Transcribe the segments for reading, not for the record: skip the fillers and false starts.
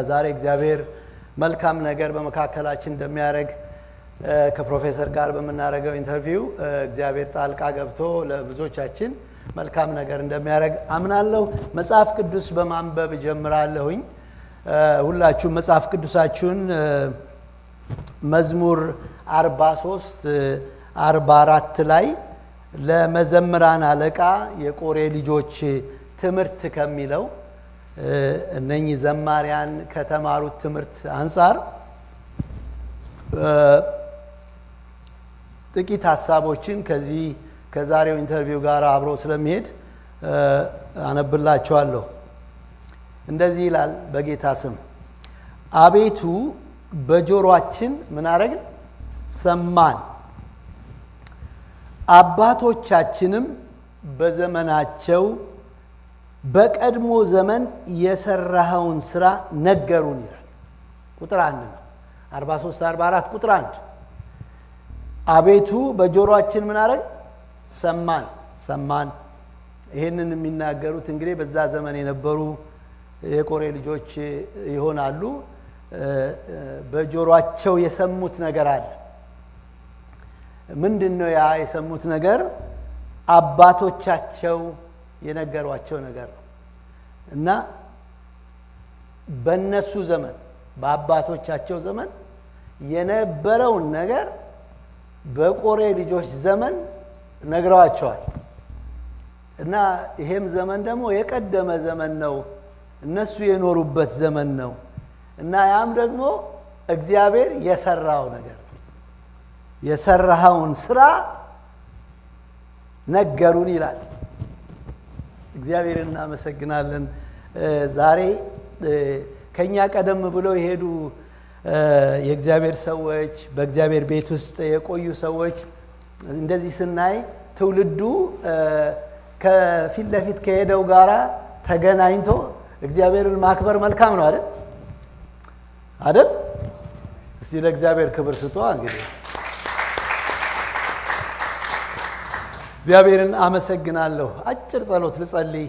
ዛሬ እግዚአብሔር መልካም ነገር በመካከላችን እንደሚያደርግ ከፕሮፌሰር ጋር በመናረጋው ኢንተርቪው እግዚአብሔር ጣልቃ ገብቶ ለብዙዎቻችን መልካም ነገር እንደሚያደርግ አምናለሁ። መጽሐፍ ቅዱስ በማንበብ ጀምራለሁኝ። ሁላችሁ መጽሐፍ ቅዱሳችሁን መዝሙር 43 44 ላይ ለመዘምራን አለቃ የቆሬ ልጆች ትምህርት ከሚለው እነኚህ ዘማሪያን ከተማሩት ትምህርት አንፃር ጥቂት ሐሳቦችን ከዛሬው ኢንተርቪው ጋር አብሮ ስለሚሄድ አነብላችኋለሁ። እንደዚህ ይላል በጌታ ስም። አቤቱ በጆሮአችን ምን አረግን? ሰማን። አባቶቻችንም በዘመናቸው በቀድሞ ዘመን የሰራኸውን ስራ ነገሩን ይላል። ቁጥር 1 ነው። 43 44 ቁጥር 1 አቤቱ በጆሮአችን ምን አረግ? ሰማን። ይሄንን የሚናገሩት እንግዲህ በዛ ዘመን የነበሩ የቆሬ ልጆች ይሆናሉ። በጆሮአቸው የሰሙት ነገር አለ። ምንድነው ያ የሰሙት ነገር? አባቶቻቸው የነገሯቸው ነገር ነው እና በእነሱ ዘመን በአባቶቻቸው ዘመን የነበረውን ነገር በቆሬ ልጆች ዘመን ነግረዋቸዋል። እና ይሄም ዘመን ደግሞ የቀደመ ዘመን ነው፣ እነሱ የኖሩበት ዘመን ነው እና ያም ደግሞ እግዚአብሔር የሰራው ነገር ነው። የሰራውን ስራ ነገሩን ይላል። እግዚአብሔርን እናመሰግናለን። ዛሬ ከኛ ቀደም ብለው የሄዱ የእግዚአብሔር ሰዎች በእግዚአብሔር ቤት ውስጥ የቆዩ ሰዎች እንደዚህ ስናይ ትውልዱ ከፊት ለፊት ከሄደው ጋራ ተገናኝቶ እግዚአብሔርን ማክበር መልካም ነው አይደል? እስቲ ለእግዚአብሔር ክብር ስጡ። እንግዲህ እግዚአብሔርን አመሰግናለሁ። አጭር ጸሎት ልጸልይ።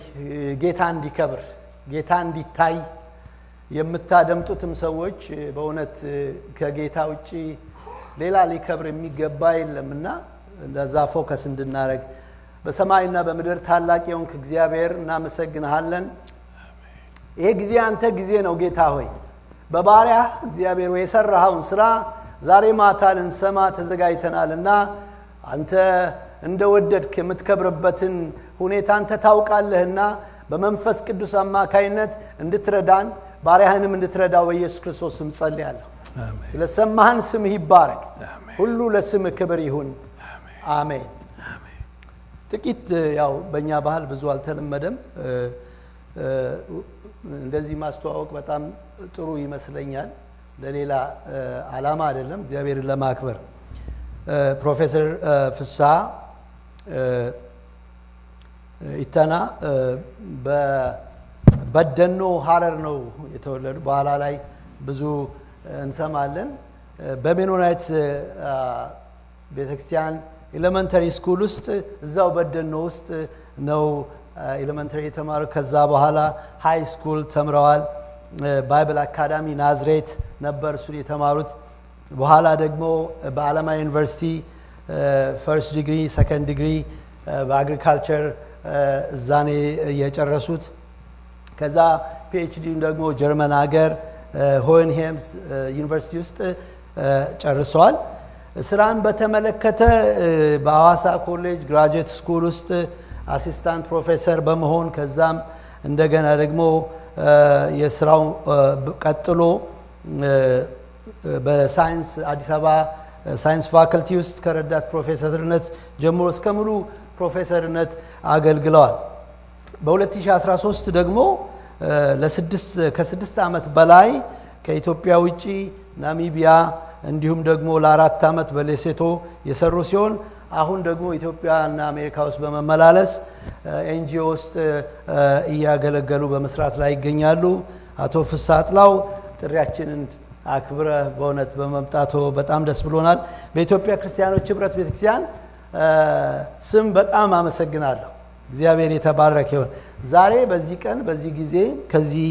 ጌታ እንዲከብር፣ ጌታ እንዲታይ የምታደምጡትም ሰዎች በእውነት ከጌታ ውጪ ሌላ ሊከብር የሚገባ የለምና እንደዛ ፎከስ እንድናረግ በሰማይና በምድር ታላቅ የሆንክ እግዚአብሔር እናመሰግናለን። ይሄ ጊዜ አንተ ጊዜ ነው ጌታ ሆይ። በባሪያ እግዚአብሔር ወይ የሰራኸውን ስራ ዛሬ ማታ ልንሰማ ተዘጋጅተናልና አንተ እንደወደድክ የምትከብርበትን ሁኔታ አንተ ታውቃለህና በመንፈስ ቅዱስ አማካይነት እንድትረዳን ባሪያህንም እንድትረዳው በኢየሱስ ክርስቶስ ስም ጸልያለሁ። ስለሰማህን ስምህ ይባረክ። ሁሉ ለስምህ ክብር ይሁን። አሜን። ጥቂት ያው በእኛ ባህል ብዙ አልተለመደም። እንደዚህ ማስተዋወቅ በጣም ጥሩ ይመስለኛል። ለሌላ ዓላማ አይደለም፣ እግዚአብሔርን ለማክበር። ፕሮፌሰር ፍስሐ ኢተና በደኖ ሐረር ነው የተወለዱ። በኋላ ላይ ብዙ እንሰማለን። በሜኖናይት ቤተክርስቲያን ኤሌመንተሪ ስኩል ውስጥ እዛው በደኖ ውስጥ ነው ኤሌመንተሪ የተማሩ። ከዛ በኋላ ሃይ ስኩል ተምረዋል። ባይብል አካዳሚ ናዝሬት ነበር እሱን የተማሩት። በኋላ ደግሞ በአለማ ዩኒቨርሲቲ ፈርስት ዲግሪ ሰከንድ ዲግሪ በአግሪካልቸር እዛኔ የጨረሱት። ከዛ ፒኤችዲ ደግሞ ጀርመን ሀገር ሆሄንሄምስ ዩኒቨርሲቲ ውስጥ ጨርሰዋል። ስራን በተመለከተ በአዋሳ ኮሌጅ ግራጁዌት ስኩል ውስጥ አሲስታንት ፕሮፌሰር በመሆን ከዛም እንደገና ደግሞ የስራው ቀጥሎ በሳይንስ አዲስ አበባ ሳይንስ ፋካልቲ ውስጥ ከረዳት ፕሮፌሰርነት ጀምሮ እስከ ሙሉ ፕሮፌሰርነት አገልግለዋል። በ2013 ደግሞ ከ6 ዓመት በላይ ከኢትዮጵያ ውጪ ናሚቢያ እንዲሁም ደግሞ ለ4 ዓመት በሌሴቶ የሰሩ ሲሆን አሁን ደግሞ ኢትዮጵያና አሜሪካ ውስጥ በመመላለስ ኤንጂኦ ውስጥ እያገለገሉ በመስራት ላይ ይገኛሉ። አቶ ፍስሐ አጥላው ጥሪያችንን አክብረ በእውነት በመምጣቶ በጣም ደስ ብሎናል። በኢትዮጵያ ክርስቲያኖች ህብረት ቤተክርስቲያን ስም በጣም አመሰግናለሁ። እግዚአብሔር የተባረከ ይሁን። ዛሬ በዚህ ቀን በዚህ ጊዜ ከዚህ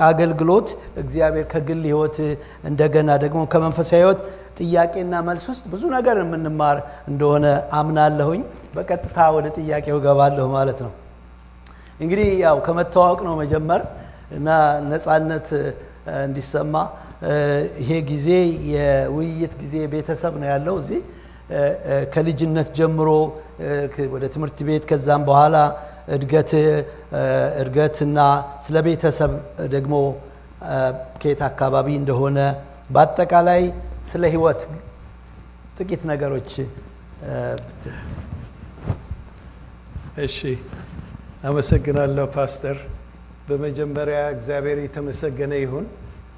አገልግሎት እግዚአብሔር ከግል ህይወት እንደገና ደግሞ ከመንፈሳዊ ህይወት ጥያቄና መልስ ውስጥ ብዙ ነገር የምንማር እንደሆነ አምናለሁኝ። በቀጥታ ወደ ጥያቄው ገባለሁ ማለት ነው። እንግዲህ ያው ከመተዋወቅ ነው መጀመር እና ነፃነት እንዲሰማ ይሄ ጊዜ የውይይት ጊዜ ቤተሰብ ነው ያለው እዚህ ከልጅነት ጀምሮ ወደ ትምህርት ቤት ከዛም በኋላ እድገትና ስለ ቤተሰብ ደግሞ ከየት አካባቢ እንደሆነ በአጠቃላይ ስለ ህይወት ጥቂት ነገሮች እሺ አመሰግናለሁ ፓስተር። በመጀመሪያ እግዚአብሔር የተመሰገነ ይሁን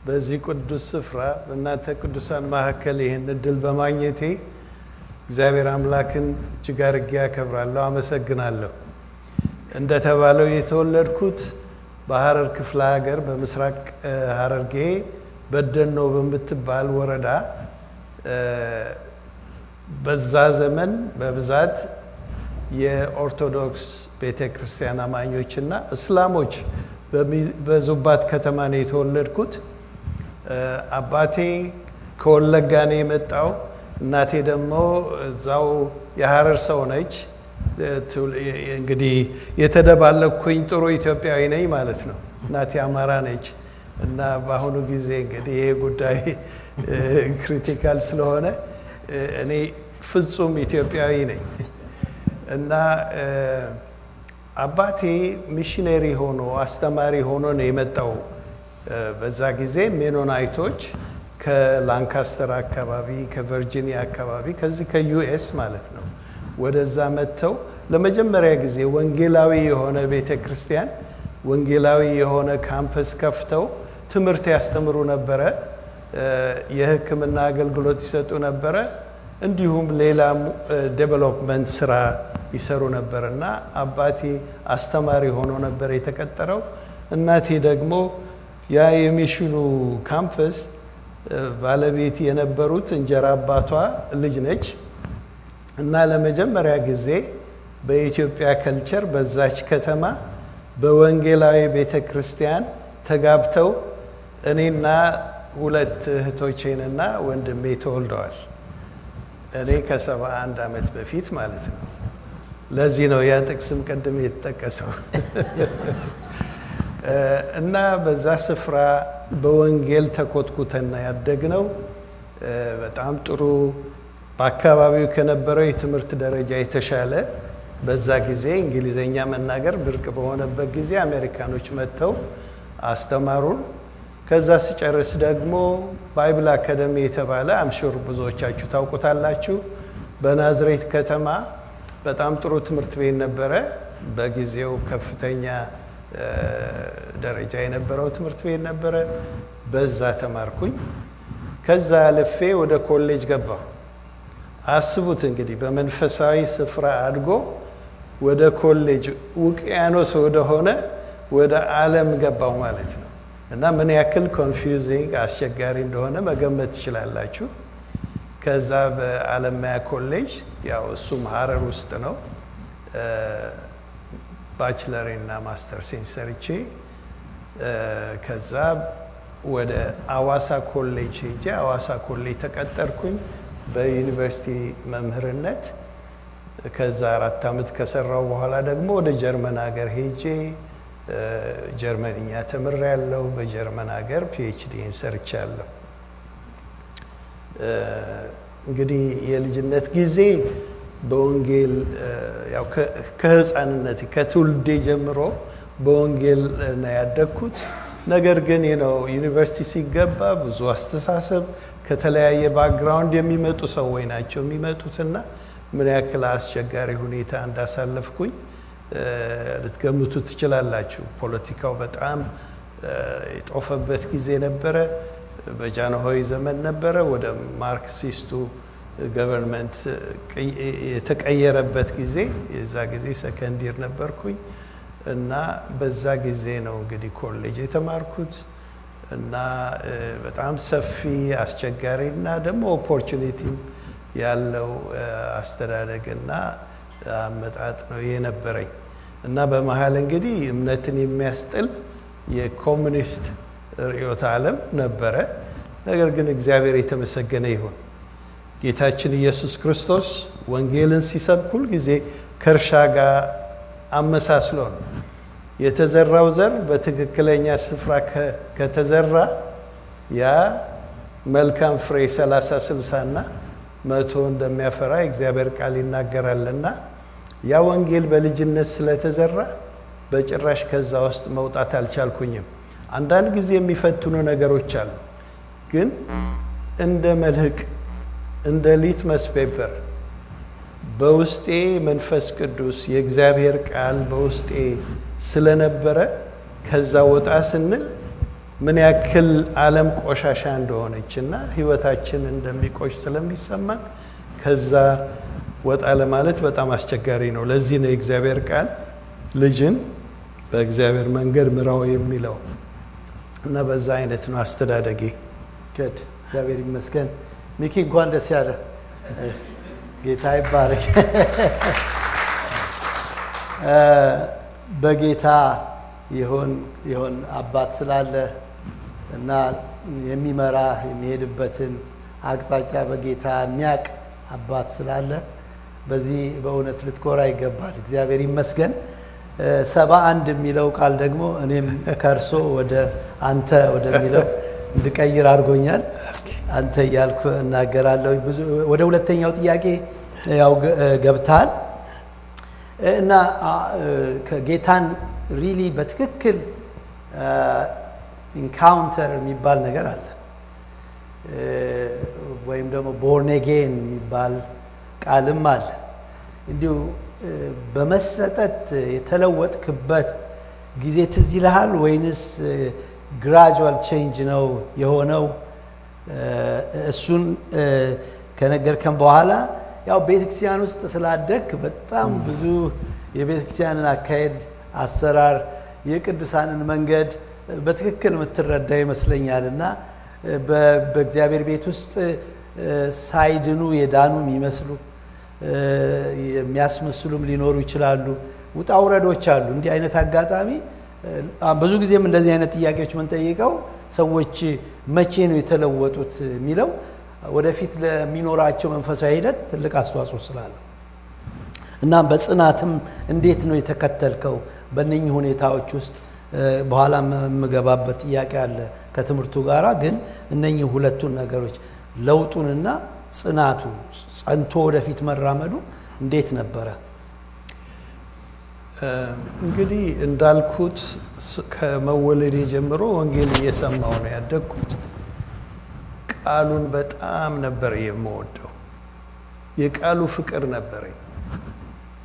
በዚህ ቅዱስ ስፍራ በእናንተ ቅዱሳን መካከል ይህን እድል በማግኘቴ እግዚአብሔር አምላክን እጅግ አድርጌ አከብራለሁ፣ አመሰግናለሁ። እንደተባለው የተወለድኩት በሐረር ክፍለ ሀገር በምስራቅ ሐረርጌ በደኖ በምትባል ወረዳ በዛ ዘመን በብዛት የኦርቶዶክስ ቤተክርስቲያን አማኞችና እስላሞች በዙባት ከተማ ነው የተወለድኩት። አባቴ ከወለጋ ነው የመጣው። እናቴ ደግሞ እዛው የሐረር ሰው ነች። እንግዲህ የተደባለኩኝ ጥሩ ኢትዮጵያዊ ነኝ ማለት ነው። እናቴ አማራ ነች እና በአሁኑ ጊዜ እንግዲህ ይሄ ጉዳይ ክሪቲካል ስለሆነ እኔ ፍጹም ኢትዮጵያዊ ነኝ እና አባቴ ሚሽነሪ ሆኖ አስተማሪ ሆኖ ነው የመጣው። በዛ ጊዜ ሜኖናይቶች ከላንካስተር አካባቢ ከቨርጂኒያ አካባቢ ከዚህ ከዩኤስ ማለት ነው ወደዛ መጥተው ለመጀመሪያ ጊዜ ወንጌላዊ የሆነ ቤተክርስቲያን ወንጌላዊ የሆነ ካምፓስ ከፍተው ትምህርት ያስተምሩ ነበረ። የሕክምና አገልግሎት ይሰጡ ነበረ። እንዲሁም ሌላም ዴቨሎፕመንት ስራ ይሰሩ ነበርና አባቴ አስተማሪ ሆኖ ነበር የተቀጠረው። እናቴ ደግሞ ያ የሚሽኑ ካምፓስ ባለቤት የነበሩት እንጀራ አባቷ ልጅ ነች እና ለመጀመሪያ ጊዜ በኢትዮጵያ ከልቸር በዛች ከተማ በወንጌላዊ ቤተክርስቲያን ተጋብተው እኔና ሁለት እህቶቼንና ወንድሜ ተወልደዋል። እኔ ከ71 ዓመት በፊት ማለት ነው። ለዚህ ነው ያ ጥቅስም ቀደም የተጠቀሰው። እና በዛ ስፍራ በወንጌል ተኮትኩተና ያደግነው በጣም ጥሩ በአካባቢው ከነበረው የትምህርት ደረጃ የተሻለ በዛ ጊዜ እንግሊዘኛ መናገር ብርቅ በሆነበት ጊዜ አሜሪካኖች መጥተው አስተማሩን። ከዛ ሲጨርስ ደግሞ ባይብል አካደሚ የተባለ አምሹር ብዙዎቻችሁ ታውቁታላችሁ በናዝሬት ከተማ በጣም ጥሩ ትምህርት ቤት ነበረ። በጊዜው ከፍተኛ ደረጃ የነበረው ትምህርት ቤት ነበረ። በዛ ተማርኩኝ። ከዛ አልፌ ወደ ኮሌጅ ገባሁ። አስቡት እንግዲህ በመንፈሳዊ ስፍራ አድጎ ወደ ኮሌጅ ውቅያኖስ ወደሆነ ወደ ዓለም ገባሁ ማለት ነው። እና ምን ያክል ኮንፊውዚንግ አስቸጋሪ እንደሆነ መገመት ትችላላችሁ። ከዛ በአለማያ ኮሌጅ ያው እሱም ሐረር ውስጥ ነው ባችለር እና ማስተር ሰርቼ ከዛ ወደ አዋሳ ኮሌጅ ሄጄ አዋሳ ኮሌጅ ተቀጠርኩኝ በዩኒቨርሲቲ መምህርነት። ከዛ 4 ዓመት ከሰራው በኋላ ደግሞ ወደ ጀርመን ሀገር ሄጄ ጀርመንኛ ተምሬያለሁ። በጀርመን ሀገር ፒኤችዲን ሰርቻለሁ። እንግዲህ የልጅነት ጊዜ በወንጌል ያው ከህፃንነት ከትውልዴ ጀምሮ በወንጌል ነው ያደግኩት። ነገር ግን ዩኒቨርሲቲ ሲገባ ብዙ አስተሳሰብ ከተለያየ ባክግራውንድ የሚመጡ ሰዎች ናቸው የሚመጡትና ምን ያክል አስቸጋሪ ሁኔታ እንዳሳለፍኩኝ ልትገምቱ ትችላላችሁ። ፖለቲካው በጣም የጦፈበት ጊዜ ነበረ። በጃንሆይ ዘመን ነበረ። ወደ ማርክሲስቱ ገቨርንመንት የተቀየረበት ጊዜ የዛ ጊዜ ሰከንድ ይር ነበርኩኝ እና በዛ ጊዜ ነው እንግዲህ ኮሌጅ የተማርኩት እና በጣም ሰፊ አስቸጋሪ እና ደግሞ ኦፖርቹኒቲ ያለው አስተዳደግና አመጣጥ ነው የነበረኝ እና በመሃል እንግዲህ እምነትን የሚያስጥል የኮሙኒስት ርዕዮተ ዓለም ነበረ። ነገር ግን እግዚአብሔር የተመሰገነ ይሁን። ጌታችን ኢየሱስ ክርስቶስ ወንጌልን ሲሰብክ ሁል ጊዜ ከእርሻ ጋር አመሳስሎ ነው። የተዘራው ዘር በትክክለኛ ስፍራ ከተዘራ ያ መልካም ፍሬ 30፣ 60 እና 100 እንደሚያፈራ እግዚአብሔር ቃል ይናገራልና ያ ወንጌል በልጅነት ስለተዘራ በጭራሽ ከዛ ውስጥ መውጣት አልቻልኩኝም። አንዳንድ ጊዜ የሚፈትኑ ነገሮች አሉ፣ ግን እንደ መልህቅ እንደ ሊትመስ ፔፐር በውስጤ መንፈስ ቅዱስ የእግዚአብሔር ቃል በውስጤ ስለነበረ ከዛ ወጣ ስንል ምን ያክል ዓለም ቆሻሻ እንደሆነችና ህይወታችን እንደሚቆሽ ስለሚሰማን ከዛ ወጣ ለማለት በጣም አስቸጋሪ ነው። ለዚህ ነው የእግዚአብሔር ቃል ልጅን በእግዚአብሔር መንገድ ምራው የሚለው እና በዛ አይነት ነው አስተዳደጌ። ገድ እግዚአብሔር ይመስገን። ሚኪ እንኳን ደስ ያለ። ጌታ ይባረክ። በጌታ ይሆን አባት ስላለ እና የሚመራ የሚሄድበትን አቅጣጫ በጌታ የሚያቅ አባት ስላለ በዚህ በእውነት ልትኮራ ይገባል። እግዚአብሔር ይመስገን። 71 የሚለው ቃል ደግሞ እኔም ከርሶ ወደ አንተ ወደሚለው እንድቀይር አድርጎኛል። አንተ እያልኩ እናገራለሁ። ወደ ሁለተኛው ጥያቄ ያው ገብታል እና ከጌታን ሪሊ በትክክል ኢንካውንተር የሚባል ነገር አለ፣ ወይም ደግሞ ቦርን አጌን የሚባል ቃልም አለ። እንዲሁ በመሰጠት የተለወጥክበት ጊዜ ትዝ ይልሃል ወይንስ ግራጁዋል ቼንጅ ነው የሆነው? እሱን ከነገርከን በኋላ ያው ቤተክርስቲያን ውስጥ ስላደግ በጣም ብዙ የቤተክርስቲያንን አካሄድ፣ አሰራር፣ የቅዱሳንን መንገድ በትክክል የምትረዳ ይመስለኛል እና በእግዚአብሔር ቤት ውስጥ ሳይድኑ የዳኑ የሚመስሉ የሚያስመስሉም ሊኖሩ ይችላሉ። ውጣ ውረዶች አሉ። እንዲህ አይነት አጋጣሚ ብዙ ጊዜም እንደዚህ አይነት ጥያቄዎች የምንጠይቀው ሰዎች መቼ ነው የተለወጡት የሚለው ወደፊት ለሚኖራቸው መንፈሳዊ ሂደት ትልቅ አስተዋጽኦ ስላለው እና በጽናትም እንዴት ነው የተከተልከው በእነኚህ ሁኔታዎች ውስጥ? በኋላ የምገባበት ጥያቄ አለ ከትምህርቱ ጋራ። ግን እነኚህ ሁለቱን ነገሮች ለውጡንና ጽናቱ ጸንቶ ወደፊት መራመዱ እንዴት ነበረ? እንግዲህ እንዳልኩት ከመወለዴ ጀምሮ ወንጌል እየሰማሁ ነው ያደግኩት። ቃሉን በጣም ነበር የምወደው። የቃሉ ፍቅር ነበረኝ።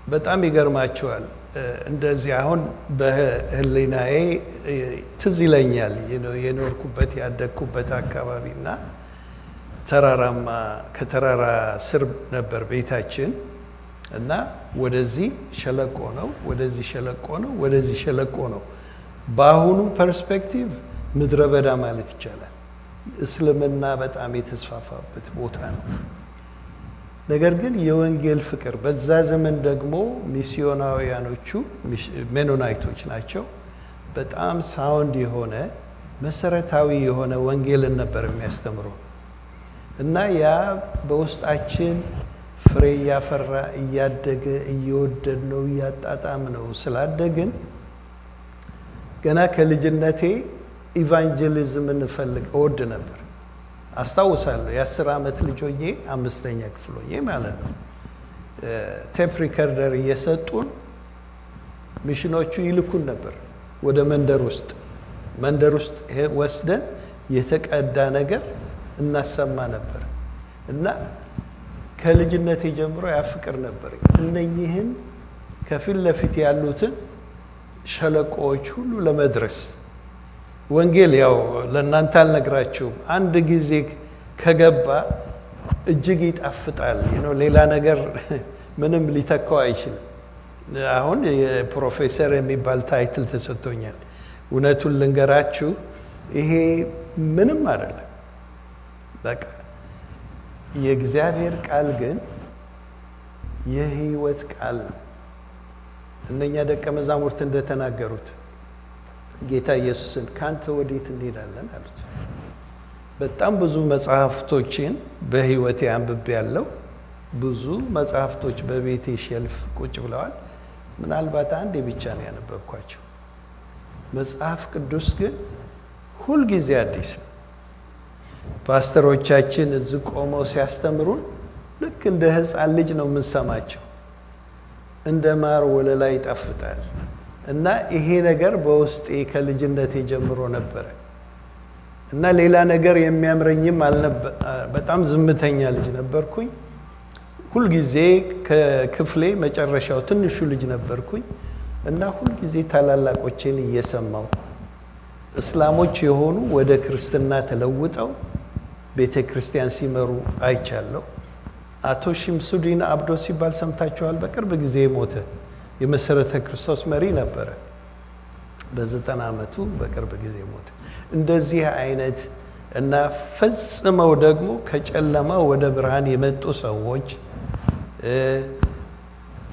በጣም ይገርማቸዋል። እንደዚህ አሁን በህሊናዬ ትዝ ይለኛል የኖርኩበት ያደግኩበት አካባቢና ተራራማ ከተራራ ስር ነበር ቤታችን እና ወደዚህ ሸለቆ ነው፣ ወደዚህ ሸለቆ ነው፣ ወደዚህ ሸለቆ ነው። በአሁኑ ፐርስፔክቲቭ ምድረ በዳ ማለት ይቻላል። እስልምና በጣም የተስፋፋበት ቦታ ነው። ነገር ግን የወንጌል ፍቅር በዛ ዘመን ደግሞ ሚስዮናውያኖቹ ሜኖናይቶች ናቸው። በጣም ሳውንድ የሆነ መሰረታዊ የሆነ ወንጌልን ነበር የሚያስተምሩ እና ያ በውስጣችን ፍሬ እያፈራ እያደገ እየወደድ ነው እያጣጣም ነው ስላደግን ገና ከልጅነቴ ኢቫንጀሊዝምን እወድ ነበር። አስታውሳለሁ የ10 ዓመት ልጅ ሆኜ 5ኛ ክፍል ሆኜ ማለት ነው ቴፕ ሪከርደር እየሰጡን ሚሽኖቹ ይልኩን ነበር ወደ መንደር ውስጥ ወስደን የተቀዳ ነገር እናሰማ ነበር እና ከልጅነቴ ጀምሮ ያ ፍቅር ነበር። እነኚህን ከፊት ለፊት ያሉትን ሸለቆዎች ሁሉ ለመድረስ ወንጌል ያው ለእናንተ አልነግራችሁም። አንድ ጊዜ ከገባ እጅግ ይጣፍጣል። ሌላ ነገር ምንም ሊተካው አይችልም። አሁን የፕሮፌሰር የሚባል ታይትል ተሰጥቶኛል። እውነቱን ልንገራችሁ ይሄ ምንም አይደለም። በቃ የእግዚአብሔር ቃል ግን የህይወት ቃል ነው። እነኛ ደቀ መዛሙርት እንደተናገሩት ጌታ ኢየሱስን ካንተ ወዴት እንሄዳለን አሉት። በጣም ብዙ መጽሐፍቶችን በህይወቴ አንብቤያለሁ። ብዙ መጽሐፍቶች በቤቴ ሼልፍ ቁጭ ብለዋል። ምናልባት አንዴ ብቻ ነው ያነበብኳቸው። መጽሐፍ ቅዱስ ግን ሁል ጊዜ አዲስ ነው። ፓስተሮቻችን እዚህ ቆመው ሲያስተምሩን ልክ እንደ ህፃን ልጅ ነው የምንሰማቸው። እንደ ማር ወለላ ይጣፍጣል። እና ይሄ ነገር በውስጤ ከልጅነቴ ጀምሮ ነበረ እና ሌላ ነገር የሚያምረኝም በጣም ዝምተኛ ልጅ ነበርኩኝ። ሁል ጊዜ ከክፍሌ መጨረሻው ትንሹ ልጅ ነበርኩኝ እና ሁል ጊዜ ታላላቆቼን እየሰማው እስላሞች የሆኑ ወደ ክርስትና ተለውጠው ቤተ ክርስቲያን ሲመሩ አይቻለሁ። አቶ ሽምሱዲን አብዶ ሲባል ሰምታችኋል? በቅርብ ጊዜ ሞተ። የመሰረተ ክርስቶስ መሪ ነበረ። በ90 ዓመቱ በቅርብ ጊዜ ሞተ። እንደዚህ አይነት እና ፈጽመው ደግሞ ከጨለማ ወደ ብርሃን የመጡ ሰዎች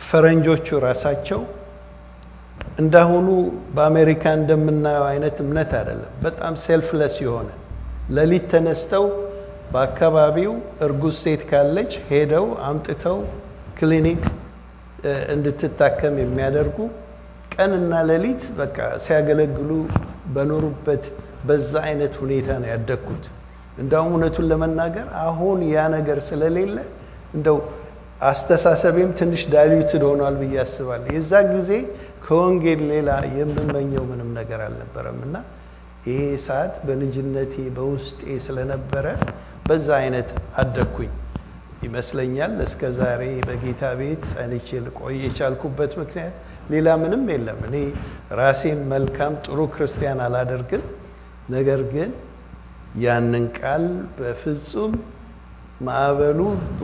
ፈረንጆቹ ራሳቸው እንዳሁኑ በአሜሪካ እንደምናየው አይነት እምነት አይደለም። በጣም ሴልፍለስ የሆነ ለሊት ተነስተው በአካባቢው እርጉዝ ሴት ካለች ሄደው አምጥተው ክሊኒክ እንድትታከም የሚያደርጉ ቀንና ሌሊት በቃ ሲያገለግሉ በኖሩበት በዛ አይነት ሁኔታ ነው ያደግኩት። እንደውም እውነቱን ለመናገር አሁን ያ ነገር ስለሌለ እንደው አስተሳሰቤም ትንሽ ዳይሉትድ ሆኗል ብዬ አስባለሁ። የዛ ጊዜ ከወንጌል ሌላ የምመኘው ምንም ነገር አልነበረምና ይሄ ሰዓት በልጅነቴ በውስጤ ስለነበረ በዛ አይነት አደግኩኝ ይመስለኛል። እስከ ዛሬ በጌታ ቤት ጸንቼ ልቆይ የቻልኩበት ምክንያት ሌላ ምንም የለም። እኔ ራሴን መልካም ጥሩ ክርስቲያን አላደርግም። ነገር ግን ያንን ቃል በፍጹም ማዕበሉ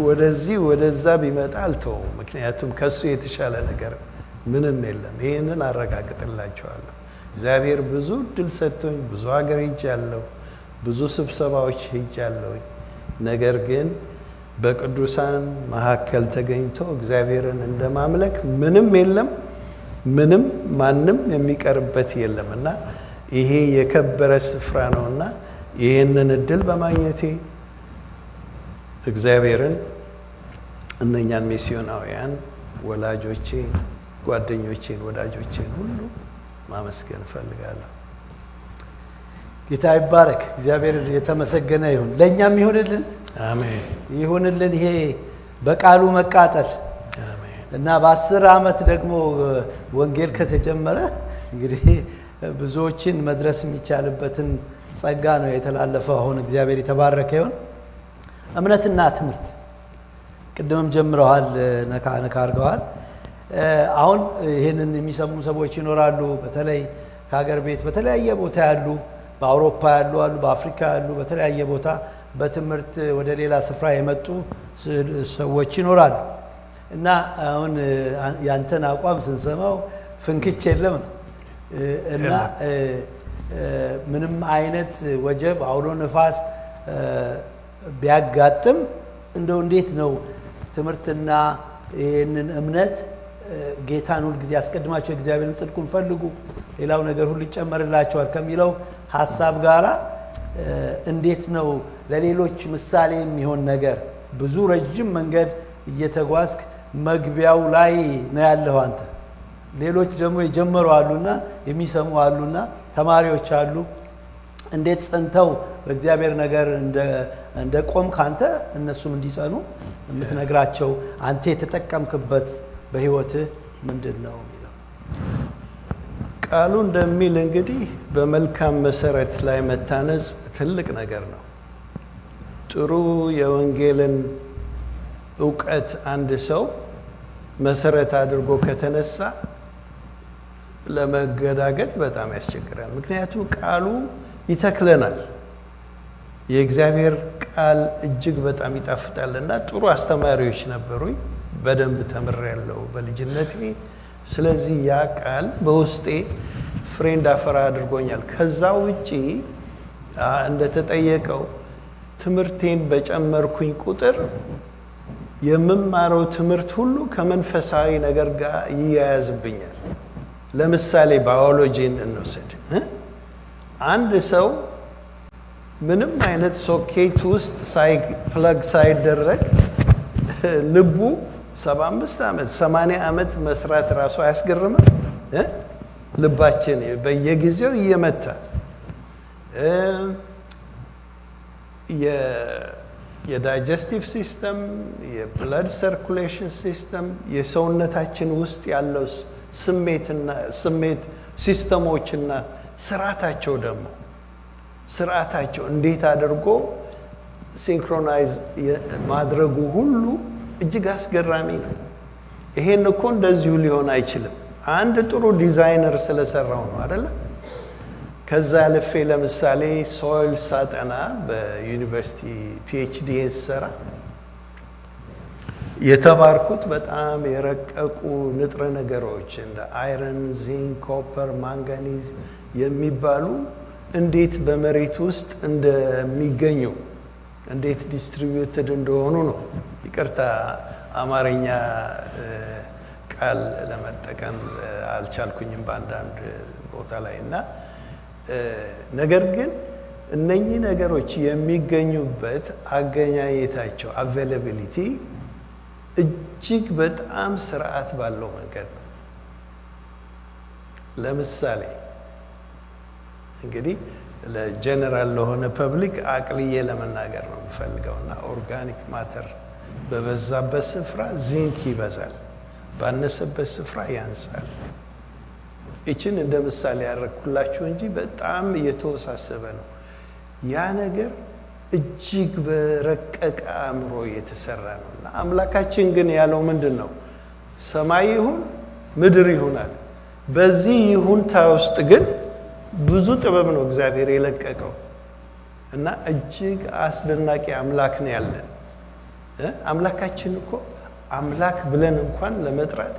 ወደዚህ ወደዛ ቢመጣ አልተውም። ምክንያቱም ከሱ የተሻለ ነገር ምንም የለም። ይሄንን አረጋግጥላችኋለሁ። እግዚአብሔር ብዙ እድል ሰጥቶኝ ብዙ ሀገር ሄጃለሁ፣ ብዙ ስብሰባዎች ሄጃለሁ። ነገር ግን በቅዱሳን መካከል ተገኝቶ እግዚአብሔርን እንደማምለክ ምንም የለም። ምንም ማንም የሚቀርበት የለምና ይሄ የከበረ ስፍራ ነውና ይሄንን እድል በማግኘቴ እግዚአብሔርን እነኛን ሚስዮናውያን ወላጆቼ፣ ጓደኞቼን፣ ወዳጆቼን ሁሉ ማመስገን እፈልጋለሁ። ጌታ ይባረክ። እግዚአብሔር የተመሰገነ ይሁን። ለኛም ይሁንልን። አሜን። ይሁንልን። ይሄ በቃሉ መቃጠል እና በ10 ዓመት ደግሞ ወንጌል ከተጀመረ እንግዲህ ብዙዎችን መድረስ የሚቻልበትን ጸጋ ነው የተላለፈው። አሁን እግዚአብሔር የተባረከ ይሁን። እምነትና ትምህርት ቅድምም ጀምረዋል፣ ነካ አድርገዋል። አሁን ይሄንን የሚሰሙ ሰዎች ይኖራሉ። በተለይ ከሀገር ቤት በተለያየ ቦታ ያሉ፣ በአውሮፓ ያሉ አሉ፣ በአፍሪካ ያሉ፣ በተለያየ ቦታ በትምህርት ወደ ሌላ ስፍራ የመጡ ሰዎች ይኖራሉ እና አሁን ያንተን አቋም ስንሰማው ፍንክች የለም እና ምንም አይነት ወጀብ አውሎ ነፋስ ቢያጋጥም እንደው እንዴት ነው ትምህርትና ይሄንን እምነት ጌታን ሁሉ ጊዜ አስቀድማቸው እግዚአብሔርን ጽድቁን ፈልጉ ሌላው ነገር ሁሉ ይጨመርላችኋል ከሚለው ሐሳብ ጋራ እንዴት ነው ለሌሎች ምሳሌ የሚሆን ነገር ብዙ ረጅም መንገድ እየተጓዝክ መግቢያው ላይ ነው ያለው አንተ ሌሎች ደግሞ የጀመሩ አሉና የሚሰሙ አሉና ተማሪዎች አሉ እንዴት ጸንተው በእግዚአብሔር ነገር እንደ ቆም ካንተ እነሱም እንዲጸኑ የምትነግራቸው አንተ የተጠቀምክበት በህይወት ምንድነው የሚለው ቃሉ እንደሚል እንግዲህ በመልካም መሰረት ላይ መታነጽ ትልቅ ነገር ነው። ጥሩ የወንጌልን ዕውቀት አንድ ሰው መሰረት አድርጎ ከተነሳ ለመገዳገድ በጣም ያስቸግራል። ምክንያቱም ቃሉ ይተክለናል። የእግዚአብሔር ቃል እጅግ በጣም ይጣፍጣልና ጥሩ አስተማሪዎች ነበሩኝ። በደንብ ተምሬያለሁ በልጅነቴ። ስለዚህ ያ ቃል በውስጤ ፍሬንድ አፈራ አድርጎኛል። ከዛ ውጪ እንደተጠየቀው ትምህርቴን በጨመርኩኝ ቁጥር የምማረው ትምህርት ሁሉ ከመንፈሳዊ ነገር ጋር ይያያዝብኛል። ለምሳሌ ባዮሎጂን እንውሰድ። አንድ ሰው ምንም አይነት ሶኬት ውስጥ ፕለግ ሳይደረግ ልቡ 75 ዓመት 80 ዓመት መስራት ራሱ አያስገርምም? ልባችን በየጊዜው እየመታ የዳይጀስቲቭ ሲስተም፣ የብለድ ሰርኩሌሽን ሲስተም፣ የሰውነታችን ውስጥ ያለው ስሜት ሲስተሞችና ስርዓታቸው እንዴት አድርጎ ሲንክሮናይዝ ማድረጉ ሁሉ እጅግ አስገራሚ ነው። ይሄን እኮ እንደዚሁ ሊሆን አይችልም። አንድ ጥሩ ዲዛይነር ስለሰራው ነው አይደለ? ከዛ አልፌ ለምሳሌ ሶይል ሳጠና በዩኒቨርሲቲ ፒኤችዲ ሰራ የተማርኩት በጣም የረቀቁ ንጥረ ነገሮች እንደ አይረን፣ ዚንክ፣ ኮፐር፣ ማንጋኒዝ የሚባሉ እንዴት በመሬት ውስጥ እንደሚገኙ እንዴት ዲስትሪቢዩትድ እንደሆኑ ነው። ይቅርታ አማርኛ ቃል ለመጠቀም አልቻልኩኝም በአንዳንድ ቦታ ላይ እና ነገር ግን እነኚህ ነገሮች የሚገኙበት አገኛኘታቸው አቬይላቢሊቲ እጅግ በጣም ስርዓት ባለው መንገድ ነው። ለምሳሌ እንግዲህ ለጀነራል ለሆነ ፐብሊክ አቅልዬ ለመናገር ነው የምፈልገውና ኦርጋኒክ ማተር በበዛበት ስፍራ ዚንክ ይበዛል፣ ባነሰበት ስፍራ ያንሳል። እቺን እንደ ምሳሌ ያደረኩላችሁ እንጂ በጣም እየተወሳሰበ ነው። ያ ነገር እጅግ በረቀቀ አእምሮ የተሰራ ነውና አምላካችን ግን ያለው ምንድን ነው? ሰማይ ይሁን ምድር ይሁናል። በዚህ ይሁንታ ውስጥ ግን ብዙ ጥበብ ነው እግዚአብሔር የለቀቀው እና እጅግ አስደናቂ አምላክ ነው ያለን። አምላካችን እኮ አምላክ ብለን እንኳን ለመጥራት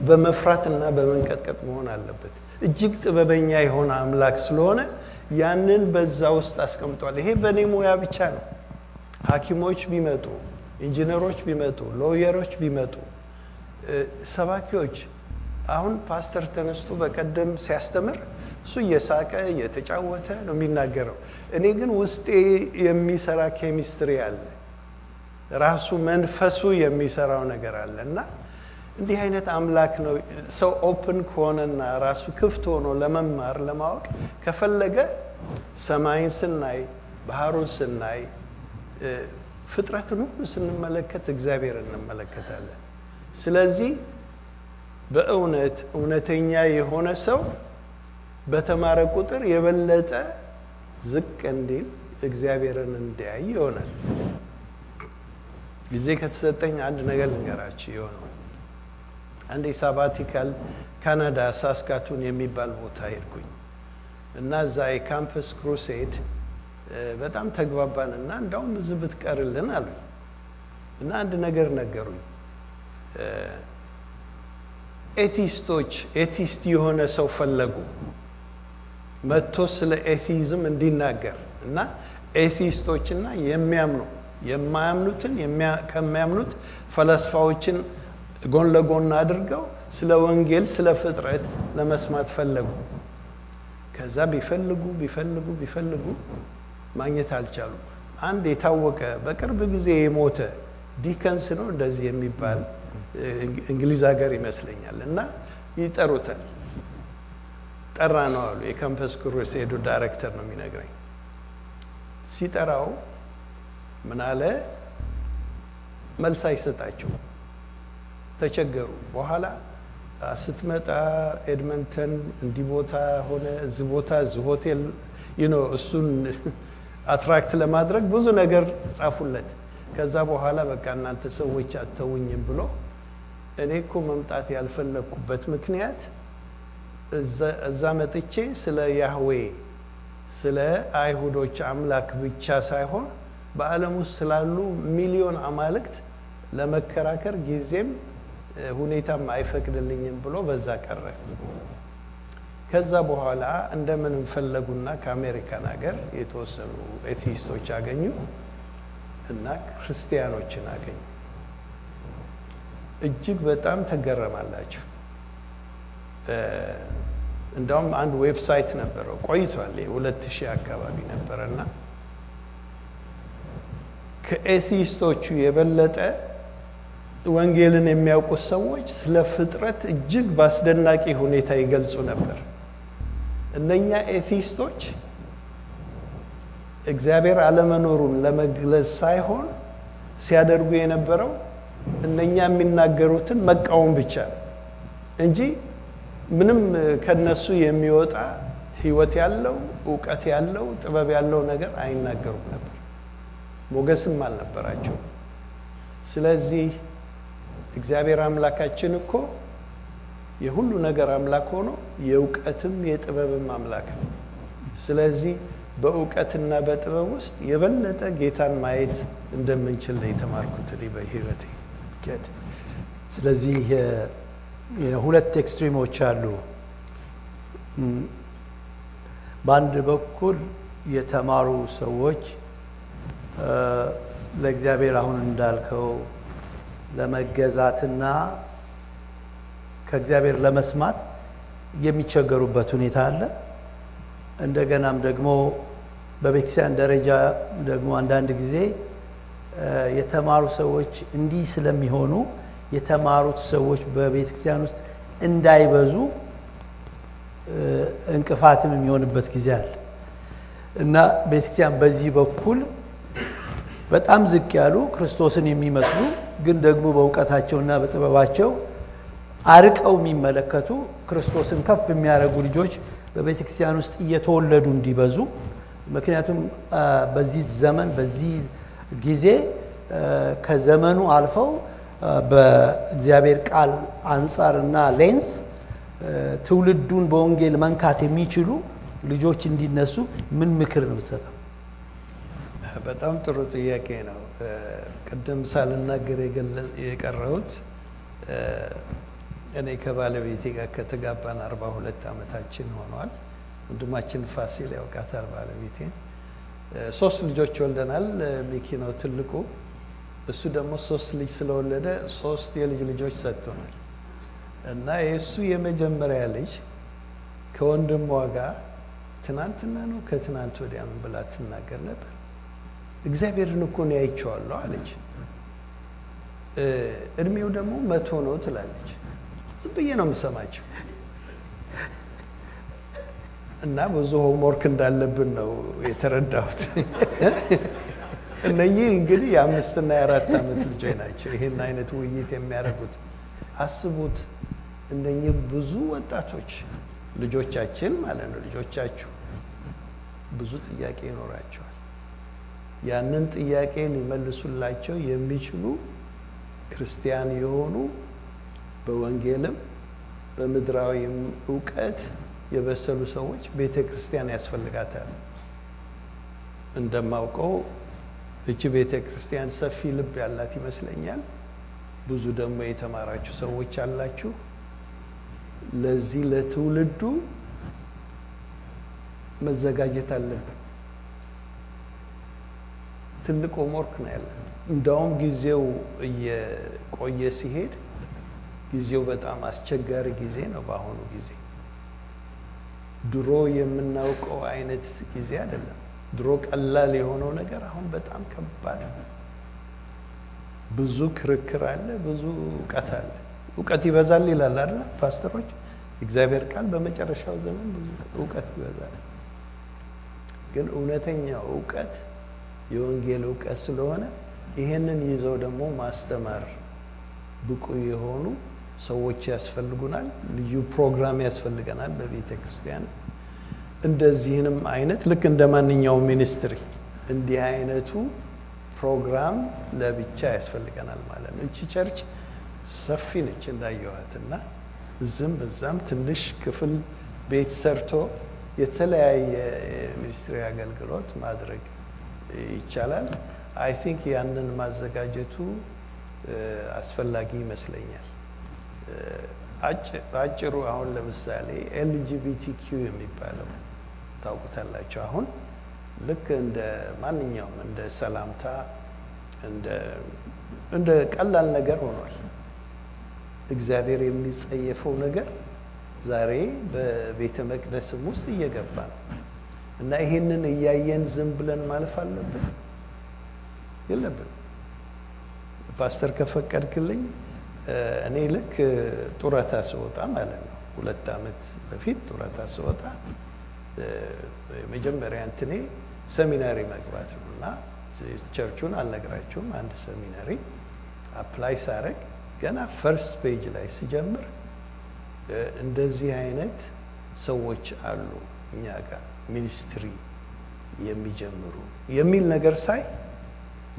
በመፍራትና በመንቀጥቀጥ መሆን አለበት። እጅግ ጥበበኛ የሆነ አምላክ ስለሆነ ያንን በዛ ውስጥ አስቀምጧል። ይሄ በኔ ሙያ ብቻ ነው። ሐኪሞች ቢመጡ፣ ኢንጂነሮች ቢመጡ፣ ሎየሮች ቢመጡ፣ ሰባኪዎች አሁን ፓስተር ተነስቶ በቀደም ሲያስተምር እሱ እየሳቀ እየተጫወተ ነው የሚናገረው። እኔ ግን ውስጤ የሚሰራ ኬሚስትሪ አለ፣ ራሱ መንፈሱ የሚሰራው ነገር አለ እና እንዲህ አይነት አምላክ ነው። ሰው ኦፕን ከሆነና ራሱ ክፍት ሆኖ ለመማር ለማወቅ ከፈለገ ሰማይን ስናይ፣ ባህሩን ስናይ፣ ፍጥረትን ሁሉ ስንመለከት እግዚአብሔር እንመለከታለን። ስለዚህ በእውነት እውነተኛ የሆነ ሰው በተማረ ቁጥር የበለጠ ዝቅ እንዲል እግዚአብሔርን እንዲያይ ይሆናል። ጊዜ ከተሰጠኝ አንድ ነገር ልንገራችሁ የሆነው አንድ ሳባቲካል ካናዳ ሳስካቱን የሚባል ቦታ ሄድኩኝ እና እዛ የካምፐስ ክሩሴድ በጣም ተግባባንና እንዳውም እዚህ ብትቀርልን አሉኝ እና አንድ ነገር ነገሩኝ። ኤቲስት የሆነ ሰው ፈለጉ መጥቶ ስለ ኤቲዝም እንዲናገር እና ኤቲስቶችና የማያምኑትን ከሚያምኑት ፈላስፋዎችን ጎን ለጎን አድርገው ስለ ወንጌል ስለ ፍጥረት ለመስማት ፈለጉ። ከዛ ቢፈልጉ ማግኘት አልቻሉም። አንድ የታወቀ በቅርብ ጊዜ የሞተ ዲከንስ ነው እንደዚህ የሚባል እንግሊዝ ሀገር ይመስለኛል እና ይጠሩታል። ጠራ ነው አሉ። የካምፐስ ክሩሴዱ ዳይሬክተር ነው የሚነግረኝ። ሲጠራው ምን አለ? መልስ አይሰጣቸው ተቸገሩ። በኋላ ስትመጣ ኤድመንተን እንዲህ ቦታ ሆነ እዚህ ቦታ እዚህ ሆቴል እሱን አትራክት ለማድረግ ብዙ ነገር ጻፉለት። ከዛ በኋላ በቃ እናንተ ሰዎች አተውኝም ብሎ እኔ እኮ መምጣት ያልፈለኩበት ምክንያት እዛ መጥቼ ስለ ያህዌ ስለ አይሁዶች አምላክ ብቻ ሳይሆን በዓለም ውስጥ ስላሉ ሚሊዮን አማልክት ለመከራከር ጊዜም ሁኔታም አይፈቅድልኝም ብሎ በዛ ቀረ። ከዛ በኋላ እንደምንም ፈለጉና ከአሜሪካን ሀገር የተወሰኑ ኤቲስቶች አገኙ እና ክርስቲያኖችን አገኙ። እጅግ በጣም ተገረማላችሁ። እንደውም አንድ ዌብሳይት ነበረው ቆይቷል 2000 አካባቢ ነበርና ከኤቲስቶቹ የበለጠ ወንጌልን የሚያውቁ ሰዎች ስለ ፍጥረት እጅግ በአስደናቂ ሁኔታ ይገልጹ ነበር። እነኛ ኤቲስቶች እግዚአብሔር አለመኖሩን ለመግለጽ ሳይሆን ሲያደርጉ የነበረው እነኛ የሚናገሩትን መቃወም ብቻ እንጂ ምንም ከነሱ የሚወጣ ህይወት ያለው ዕውቀት ያለው ጥበብ ያለው ነገር አይናገሩም ነበር። ሞገስም አልነበራቸው። ስለዚህ እግዚአብሔር አምላካችን እኮ የሁሉ ነገር አምላክ ሆኖ የዕውቀትም የጥበብም አምላክ ነው። ስለዚህ በዕውቀትና በጥበብ ውስጥ የበለጠ ጌታን ማየት እንደምንችል ነው የተማርኩት በህይወቴ። ስለዚህ ሁለት ኤክስትሪሞች አሉ። በአንድ በኩል የተማሩ ሰዎች ለእግዚአብሔር አሁን እንዳልከው ለመገዛትና ከእግዚአብሔር ለመስማት የሚቸገሩበት ሁኔታ አለ። እንደገናም ደግሞ በቤተክርስቲያን ደረጃ ደግሞ አንዳንድ ጊዜ የተማሩ ሰዎች እንዲህ ስለሚሆኑ የተማሩት ሰዎች በቤተክርስቲያን ውስጥ እንዳይበዙ እንቅፋትም የሚሆንበት ጊዜ አለ እና ቤተክርስቲያን በዚህ በኩል በጣም ዝቅ ያሉ ክርስቶስን የሚመስሉ ግን ደግሞ በእውቀታቸውና በጥበባቸው አርቀው የሚመለከቱ ክርስቶስን ከፍ የሚያደርጉ ልጆች በቤተክርስቲያን ውስጥ እየተወለዱ እንዲበዙ። ምክንያቱም በዚህ ዘመን በዚህ ጊዜ ከዘመኑ አልፈው በእግዚአብሔር ቃል አንጻርና ሌንስ ትውልዱን በወንጌል መንካት የሚችሉ ልጆች እንዲነሱ ምን ምክር ነው የምትሰጠው? በጣም ጥሩ ጥያቄ ነው። ቅድም ሳልናገር የቀረሁት እኔ ከባለቤቴ ጋር ከተጋባን 42 ዓመታችን ሆኗል። ወንድማችን ፋሲል ያውቃታል ባለቤቴን። 3 ልጆች ወልደናል። ሚኪ ነው ትልቁ። እሱ ደግሞ 3 ልጅ ስለወለደ 3 የልጅ ልጆች ሰጥቶናል እና የእሱ የመጀመሪያ ልጅ ከወንድሟ ጋር ትናንትና ነው ከትናንት ወዲያ ምን ብላ ትናገር ነበር? እግዚአብሔርን እኮ ነው ያይቼዋለሁ አለች። እድሜው ደግሞ 100 ነው ትላለች። ዝም ብዬ ነው የምሰማቸው እና ብዙ ሆምወርክ እንዳለብን ነው የተረዳሁት። እነኚህ እንግዲህ የ5 እና የ4 ዓመት ልጆች ናቸው ይሄን አይነት ውይይት የሚያደርጉት። አስቡት እነኚህ ብዙ ወጣቶች ልጆቻችን ማለት ነው ልጆቻችሁ ብዙ ጥያቄ ይኖራቸዋል። ያንን ጥያቄ ሊመልሱላቸው የሚችሉ ክርስቲያን የሆኑ በወንጌልም በምድራዊም ዕውቀት የበሰሉ ሰዎች ቤተ ክርስቲያን ያስፈልጋታል። እንደማውቀው እቺ ቤተ ክርስቲያን ሰፊ ልብ ያላት ይመስለኛል። ብዙ ደግሞ የተማራችሁ ሰዎች አላችሁ። ለዚህ ለትውልዱ መዘጋጀት አለብን። ትልቅ ሆምወርክ ነው ያለን። እንደውም ጊዜው እየቆየ ሲሄድ ጊዜው በጣም አስቸጋሪ ጊዜ ነው በአሁኑ ጊዜ። ድሮ የምናውቀው አይነት ጊዜ አይደለም። ድሮ ቀላል የሆነው ነገር አሁን በጣም ከባድ ነው። ብዙ ክርክር አለ፣ ብዙ ዕውቀት አለ። ዕውቀት ይበዛል ይላል አይደል ፓስተሮች? እግዚአብሔር ቃል በመጨረሻው ዘመን ብዙ ዕውቀት ይበዛል። ግን እውነተኛው ዕውቀት የወንጌል ዕውቀት ስለሆነ ይሄንን ይዘው ደግሞ ማስተማር ብቁ የሆኑ ሰዎች ያስፈልጉናል። ልዩ ፕሮግራም ያስፈልገናል በቤተ ክርስቲያን። እንደዚህንም አይነት ልክ እንደ ማንኛውም ሚኒስትሪ እንዲህ አይነቱ ፕሮግራም ለብቻ ያስፈልገናል ማለት ነው። እቺ ቸርች ሰፊ ነች እንዳየዋትና እዛም ትንሽ ክፍል ቤት ሰርቶ የተለያየ ሚኒስትሪ አገልግሎት ማድረግ ይቻላል። አይ ቲንክ ያንን ማዘጋጀቱ አስፈላጊ ይመስለኛል። አጭሩ አሁን ለምሳሌ ኤልጂቢቲኪ የሚባለው ታውቁታላችሁ። አሁን ልክ እንደ ማንኛውም እንደ ሰላምታ እንደ ቀላል ነገር ሆኗል። እግዚአብሔር የሚጸየፈው ነገር ዛሬ በቤተ መቅደስም ውስጥ እየገባ ነው እና ይሄንን እያየን ዝም ብለን ማለፍ አለብን የለብን። ፓስተር ከፈቀድክልኝ እኔ ልክ ጡረታ ስወጣ ማለት ነው 2 ዓመት በፊት ጡረታ ስወጣ መጀመሪያ እንትኔ ሰሚናሪ መግባት ነውና ቸርቹን አልነግራችሁም። አንድ ሰሚናሪ አፕላይ ሳረግ ገና ፈርስት ፔጅ ላይ ሲጀምር እንደዚህ አይነት ሰዎች አሉ እኛ ጋር ሚኒስትሪ የሚጀምሩ የሚል ነገር ሳይ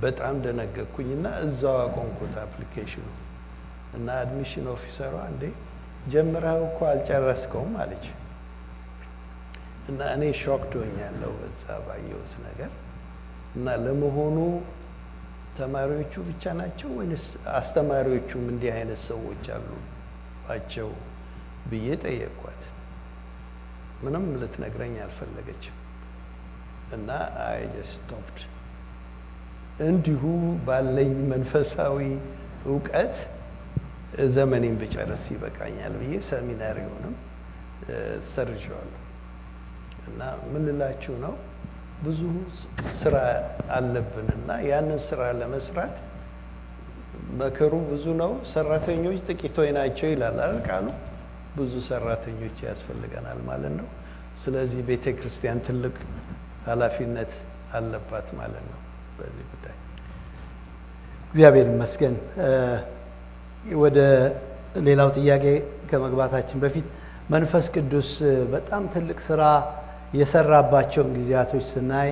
በጣም ደነገጥኩኝና እዛው አቆምኩት አፕሊኬሽኑ እና አድሚሽን ኦፊሰሯ እንዴ ጀምረው እኮ አልጨረስከውም አለች። እና እኔ ሾክድ ሆኛለሁ በዛ ባየሁት ነገር። እና ለመሆኑ ተማሪዎቹ ብቻ ናቸው ወይስ አስተማሪዎቹም እንዲህ አይነት ሰዎች አሉባቸው ብዬ ጠየቅኳት። ምንም ልትነግረኝ አልፈለገችም። እና አይ ጀስት ስቶፕድ። እንዲሁ ባለኝ መንፈሳዊ ዕውቀት ዘመኔን ብጨርስ ይበቃኛል ብዬ ሰሚናሪውንም ሰርዤዋለሁ። እና ምን ልላችሁ ነው ብዙ ስራ አለብንና ያንን ስራ ለመስራት መከሩ ብዙ ነው፣ ሰራተኞች ጥቂቶች ናቸው ይላል አይደል ቃሉ። ብዙ ሰራተኞች ያስፈልገናል ማለት ነው። ስለዚህ ቤተ ክርስቲያን ትልቅ ኃላፊነት አለባት ማለት ነው በዚህ ጉዳይ። እግዚአብሔር ይመስገን። ወደ ሌላው ጥያቄ ከመግባታችን በፊት መንፈስ ቅዱስ በጣም ትልቅ ስራ የሰራባቸውን ጊዜያቶች ስናይ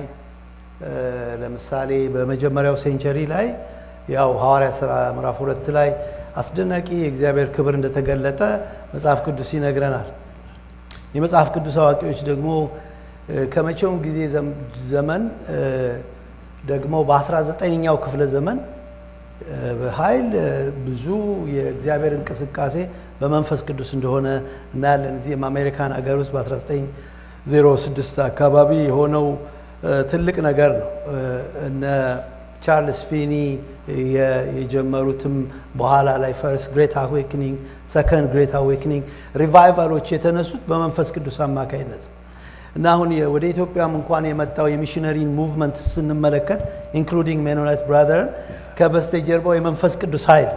ለምሳሌ በመጀመሪያው ሴንቸሪ ላይ ያው ሐዋርያ ሥራ ምዕራፍ 2 ላይ አስደናቂ የእግዚአብሔር ክብር እንደተገለጠ መጽሐፍ ቅዱስ ይነግረናል። የመጽሐፍ ቅዱስ አዋቂዎች ደግሞ ከመቼውም ጊዜ ዘመን ደግሞ በ19ኛው ክፍለ ዘመን በኃይል ብዙ የእግዚአብሔር እንቅስቃሴ በመንፈስ ቅዱስ እንደሆነ እናያለን። እዚህ አሜሪካን ሀገር ውስጥ በ1906 አካባቢ የሆነው ትልቅ ነገር ነው። እነ ቻርልስ ፊኒ የጀመሩትም በኋላ ላይ ፈርስት ግሬት አዌክኒንግ፣ ሰከንድ ግሬት አዌክኒንግ ሪቫይቫሎች የተነሱት በመንፈስ ቅዱስ አማካይነት ነው። እና አሁን ወደ ኢትዮጵያም እንኳን የመጣው የሚሽነሪን ሙቭመንት ስንመለከት ኢንክሉዲንግ ሜኖናይት ብራዘርን ከበስተጀርባው የመንፈስ ቅዱስ ኃይል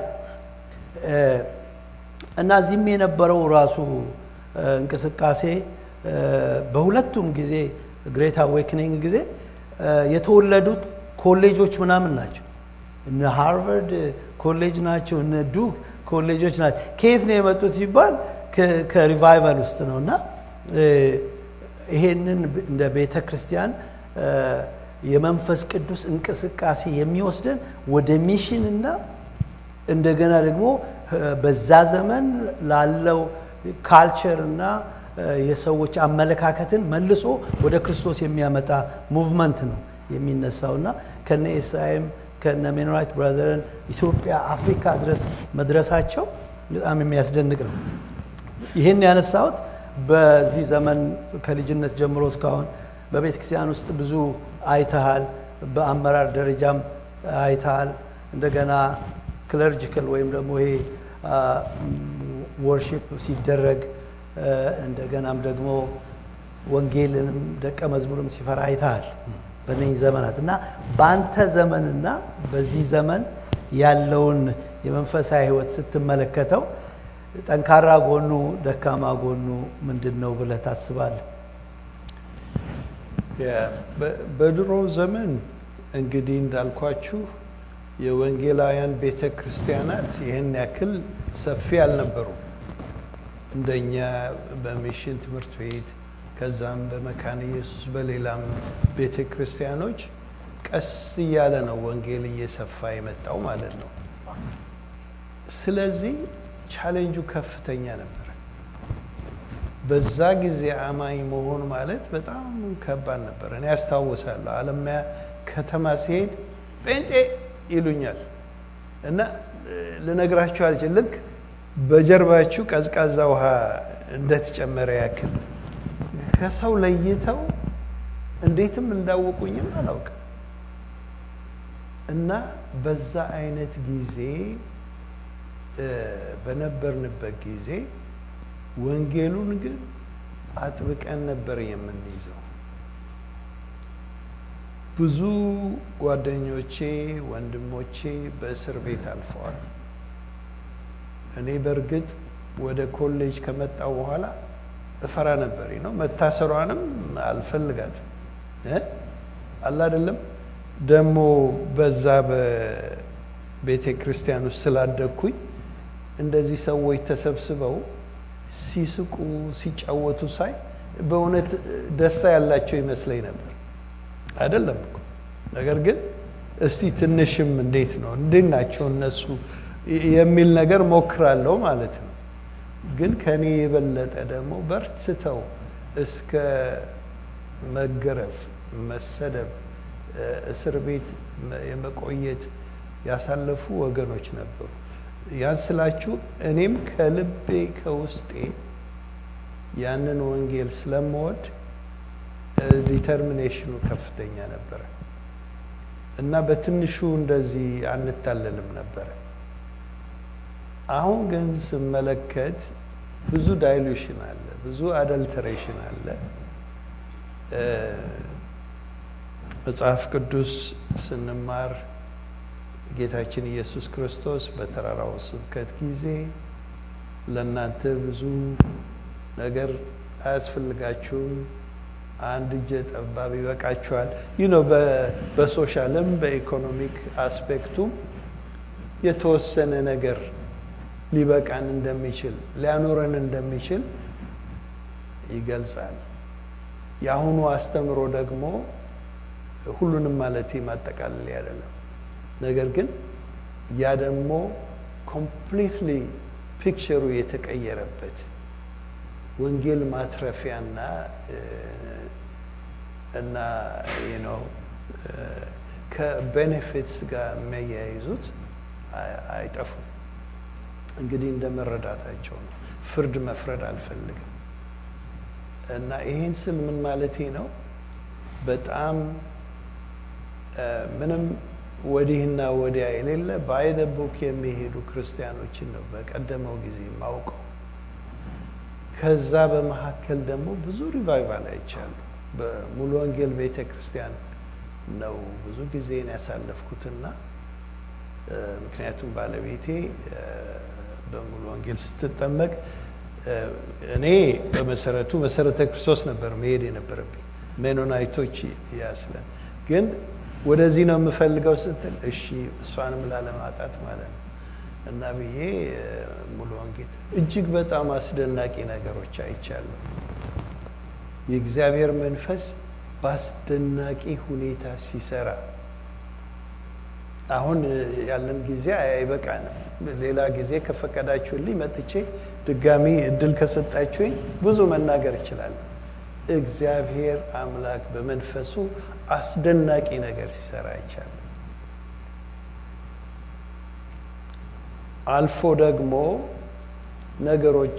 እና እዚህም የነበረው ራሱ እንቅስቃሴ በሁለቱም ጊዜ ግሬት አዌክኒንግ ጊዜ የተወለዱት ኮሌጆች ምናምን ናቸው። እነ ሃርቫርድ ኮሌጅ ናቸው፣ እነ ዱክ ኮሌጆች ናቸው። ከየት ነው የመጡት ሲባል ከሪቫይቫል ውስጥ ነው። እና ይሄንን እንደ ቤተ ክርስቲያን የመንፈስ ቅዱስ እንቅስቃሴ የሚወስደን ወደ ሚሽን እና እንደገና ደግሞ በዛ ዘመን ላለው ካልቸር እና የሰዎች አመለካከትን መልሶ ወደ ክርስቶስ የሚያመጣ ሙቭመንት ነው የሚነሳውና ከነ ኤስአይም ከነ ሜኖናይት ብራዘርን ኢትዮጵያ አፍሪካ ድረስ መድረሳቸው በጣም የሚያስደንቅ ነው። ይሄን ያነሳሁት በዚህ ዘመን ከልጅነት ጀምሮ እስካሁን በቤተ ክርስቲያን ውስጥ ብዙ አይተሃል፣ በአመራር ደረጃም አይተሃል። እንደገና ክለርጂካል ወይም ደግሞ ይሄ ወርሺፕ ሲደረግ እንደገናም ደግሞ ወንጌልንም ደቀ መዝሙርም ሲፈራ አይተሃል በእነዚህ ዘመናት። እና በአንተ ዘመንና በዚህ ዘመን ያለውን የመንፈሳዊ ሕይወት ስትመለከተው ጠንካራ ጎኑ ደካማ ጎኑ ምንድነው ብለህ ታስባለህ? በድሮ ዘመን እንግዲህ እንዳልኳችሁ የወንጌላውያን ቤተ ክርስቲያናት ይህን ያክል ሰፊ አልነበሩ። እንደኛ በሚሽን ትምህርት ቤት ከዛም በመካነ ኢየሱስ በሌላም ቤተ ክርስቲያኖች ቀስ እያለ ነው ወንጌል እየሰፋ የመጣው ማለት ነው። ስለዚህ ቻሌንጁ ከፍተኛ ነበር። በዛ ጊዜ አማኝ መሆን ማለት በጣም ከባድ ነበር። እኔ አስታውሳለሁ አለማያ ከተማ ሲሄድ ጴንጤ ይሉኛል እና ልነግራችሁ አልችልም። ልክ በጀርባችሁ ቀዝቃዛ ውሃ እንደተጨመረ ያክል ከሰው ለይተው እንዴትም እንዳወቁኝም አላውቅም። እና በዛ አይነት ጊዜ በነበርንበት ጊዜ ወንጌሉን ግን አጥብቀን ነበር የምንይዘው። ብዙ ጓደኞቼ ወንድሞቼ በእስር ቤት አልፈዋል። እኔ በእርግጥ ወደ ኮሌጅ ከመጣው በኋላ እፈራ ነበር ነው መታሰሯንም አልፈልጋትም አለ አይደለም። ደግሞ በዛ በቤተ ክርስቲያን ውስጥ ስላደግኩኝ እንደዚህ ሰዎች ተሰብስበው ሲስቁ ሲጫወቱ ሳይ በእውነት ደስታ ያላቸው ይመስለኝ ነበር አይደለም እኮ። ነገር ግን እስቲ ትንሽም እንዴት ነው እንድናቸው እነሱ የሚል ነገር ሞክራለሁ ማለት ነው። ግን ከኔ የበለጠ ደግሞ በርትተው እስከ መገረፍ መሰደብ እስር ቤት የመቆየት ያሳለፉ ወገኖች ነበሩ። ያን ስላችሁ እኔም ከልቤ ከውስጤ ያንን ወንጌል ስለምወድ ዲተርሚኔሽኑ ከፍተኛ ነበረ እና በትንሹ እንደዚህ አንታለልም ነበረ። አሁን ግን ስመለከት ብዙ ዳይሉሽን አለ፣ ብዙ አደልተሬሽን አለ። መጽሐፍ ቅዱስ ስንማር ጌታችን ኢየሱስ ክርስቶስ በተራራው ስብከት ጊዜ ለእናንተ ብዙ ነገር አያስፈልጋችሁም፣ አንድ እጀ ጠባብ ይበቃችኋል። በሶሻልም በኢኮኖሚክ አስፔክቱም የተወሰነ ነገር ሊበቃን እንደሚችል ሊያኖረን እንደሚችል ይገልጻል። የአሁኑ አስተምሮ ደግሞ ሁሉንም ማለት ማጠቃለል አይደለም። ነገር ግን ያ ደግሞ ኮምፕሊትሊ ፒክቸሩ የተቀየረበት ወንጌል ማትረፊያና እና ከቤኔፊትስ ጋር የሚያያይዙት አይጠፉም። እንግዲህ እንደመረዳታቸው ነው። ፍርድ መፍረድ አልፈልግም እና ይሄን ስል ምን ማለቴ ነው? በጣም ምንም ወዲህና ወዲያ የሌለ ባይ ዘ ቡክ የሚሄዱ ክርስቲያኖችን ነው በቀደመው ጊዜ ማውቀው። ከዛ በመካከል ደግሞ ብዙ ሪቫይቫል አይቻለሁ። በሙሉ ወንጌል ቤተ ክርስቲያን ነው ብዙ ጊዜን ያሳለፍኩትና ምክንያቱም ባለቤቴ በሙሉ ወንጌል ስትጠመቅ እኔ በመሰረቱ መሰረተ ክርስቶስ ነበር መሄድ የነበረብኝ። ሜኖናይቶች ያስለን ግን ወደዚህ ነው የምፈልገው ስትል እሺ እሷንም ላለማጣት ማለት ነው እና ብዬ ሙሉ ወንጌል እጅግ በጣም አስደናቂ ነገሮች አይቻለሁ። የእግዚአብሔር መንፈስ በአስደናቂ ሁኔታ ሲሰራ አሁን ያለን ጊዜ አይበቃንም። ሌላ ጊዜ ከፈቀዳችሁልኝ መጥቼ ድጋሚ እድል ከሰጣችሁኝ ብዙ መናገር እችላለሁ። እግዚአብሔር አምላክ በመንፈሱ አስደናቂ ነገር ሲሰራ አይቻለሁ። አልፎ ደግሞ ነገሮች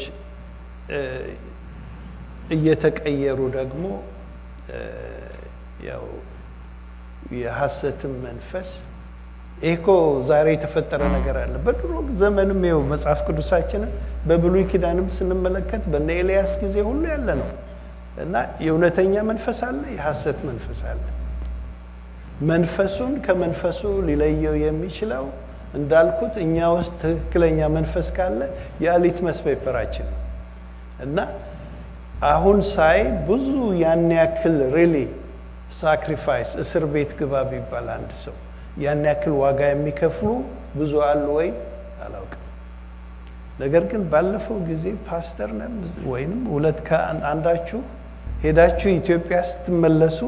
እየተቀየሩ ደግሞ ያው የሐሰትም መንፈስ ኤኮ ዛሬ የተፈጠረ ነገር አለ። በድሮ ዘመንም ይኸው መጽሐፍ ቅዱሳችንን በብሉይ ኪዳንም ስንመለከት በነ ኤልያስ ጊዜ ሁሉ ያለ ነው እና የእውነተኛ መንፈስ አለ፣ የሐሰት መንፈስ አለ። መንፈሱን ከመንፈሱ ሊለየው የሚችለው እንዳልኩት እኛ ውስጥ ትክክለኛ መንፈስ ካለ የሊትመስ ፔፐራችን ነው እና አሁን ሳይ ብዙ ያን ያክል ሪሊ ሳክሪፋይስ እስር ቤት ግባ ቢባል አንድ ሰው ያን ያክል ዋጋ የሚከፍሉ ብዙ አሉ ወይ አላውቅም። ነገር ግን ባለፈው ጊዜ ፓስተር ነን ወይንም ሁለት ከአንዳችሁ ሄዳችሁ ኢትዮጵያ ስትመለሱ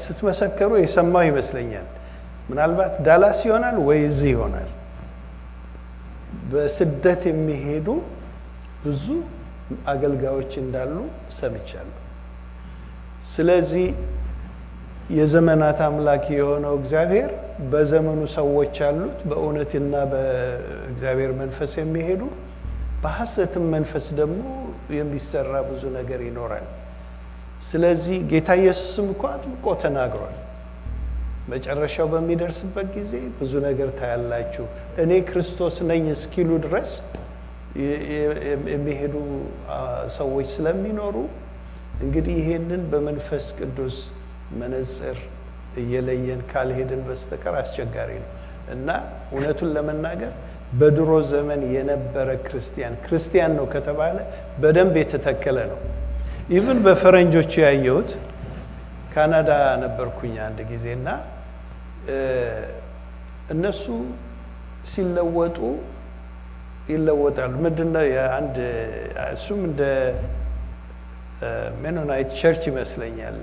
ስትመሰከሩ የሰማው ይመስለኛል። ምናልባት ዳላስ ይሆናል ወይ እዚህ ይሆናል። በስደት የሚሄዱ ብዙ አገልጋዮች እንዳሉ ሰምቻለሁ። ስለዚህ የዘመናት አምላክ የሆነው እግዚአብሔር በዘመኑ ሰዎች አሉት በእውነትና በእግዚአብሔር መንፈስ የሚሄዱ፣ በሐሰትም መንፈስ ደግሞ የሚሰራ ብዙ ነገር ይኖራል። ስለዚህ ጌታ ኢየሱስም እኮ አጥብቆ ተናግሯል። መጨረሻው በሚደርስበት ጊዜ ብዙ ነገር ታያላችሁ፣ እኔ ክርስቶስ ነኝ እስኪሉ ድረስ የሚሄዱ ሰዎች ስለሚኖሩ እንግዲህ ይሄንን በመንፈስ ቅዱስ መነጽር እየለየን ካልሄድን በስተቀር አስቸጋሪ ነው እና እውነቱን ለመናገር በድሮ ዘመን የነበረ ክርስቲያን ነው ከተባለ በደንብ የተተከለ ነው። ኢቭን በፈረንጆቹ ያየሁት ካናዳ ነበርኩኝ አንድ ጊዜና እነሱ ሲለወጡ ይለወጣሉ። ምንድነው አንድ እሱም እንደ ሜኖናይት ቸርች ይመስለኛል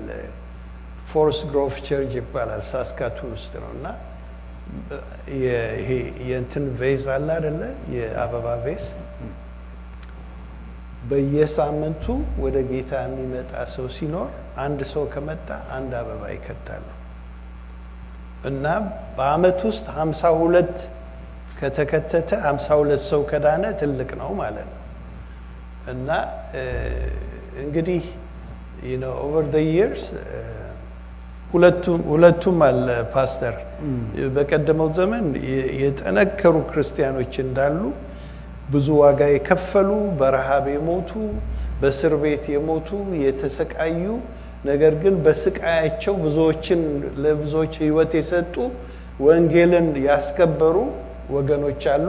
ፎርስ ግሮቭ ቸርች ይባላል ሳስካቱን ውስጥ ነውና የእንትን ቬዝ አለ አይደለ የአበባ ቬዝ በየሳምንቱ ወደ ጌታ የሚመጣ ሰው ሲኖር አንድ ሰው ከመጣ አንድ አበባ ይከታሉ እና በአመት ውስጥ 52 ከተከተተ 52 ሰው ከዳነ ትልቅ ነው ማለት ነው እና እንግዲህ over the years ሁለቱም አለ ፓስተር በቀደመው ዘመን የጠነከሩ ክርስቲያኖች እንዳሉ ብዙ ዋጋ የከፈሉ በረሃብ የሞቱ በእስር ቤት የሞቱ የተሰቃዩ ነገር ግን በስቃያቸው ለብዙዎች ህይወት የሰጡ ወንጌልን ያስከበሩ ወገኖች አሉ።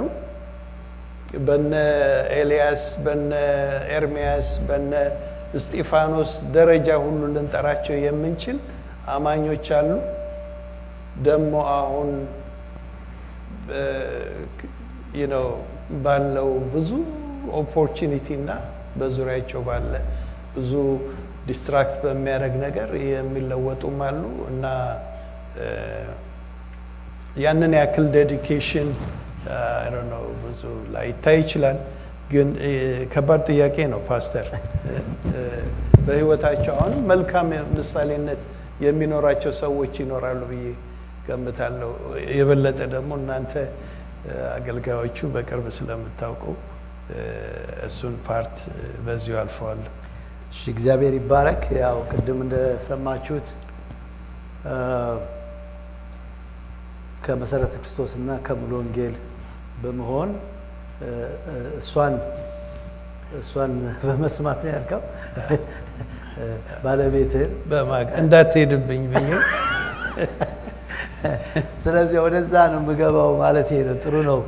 በነ ኤልያስ በነ ኤርሚያስ በነ እስጢፋኖስ ደረጃ ሁሉ ልንጠራቸው የምንችል አማኞች አሉ። ደግሞ አሁን ባለው ብዙ ኦፖርቹኒቲ እና በዙሪያቸው ባለ ብዙ ዲስትራክት በሚያደርግ ነገር የሚለወጡም አሉ እና ያንን ያክል ዴዲኬሽን I don't know ብዙ ላይታይ ይችላል። ግን ከባድ ጥያቄ ነው ፓስተር። በህይወታቸው አሁን መልካም ምሳሌነት የሚኖራቸው ሰዎች ይኖራሉ ብዬ ገምታለሁ። የበለጠ ደግሞ እናንተ አገልጋዮቹ በቅርብ ስለምታውቁ እሱን ፓርት በዚሁ አልፈዋለሁ። እሺ እግዚአብሔር ይባረክ። ያው ቅድም እንደሰማችሁት ከመሰረተ ክርስቶስና ከሙሉ ወንጌል በመሆን እሷን በመስማት ያልከው ባለቤትህን እንዳትሄድብኝ ብዬ ስለዚህ ወደዛ ነው የምገባው ማለት ነው። ጥሩ ነው።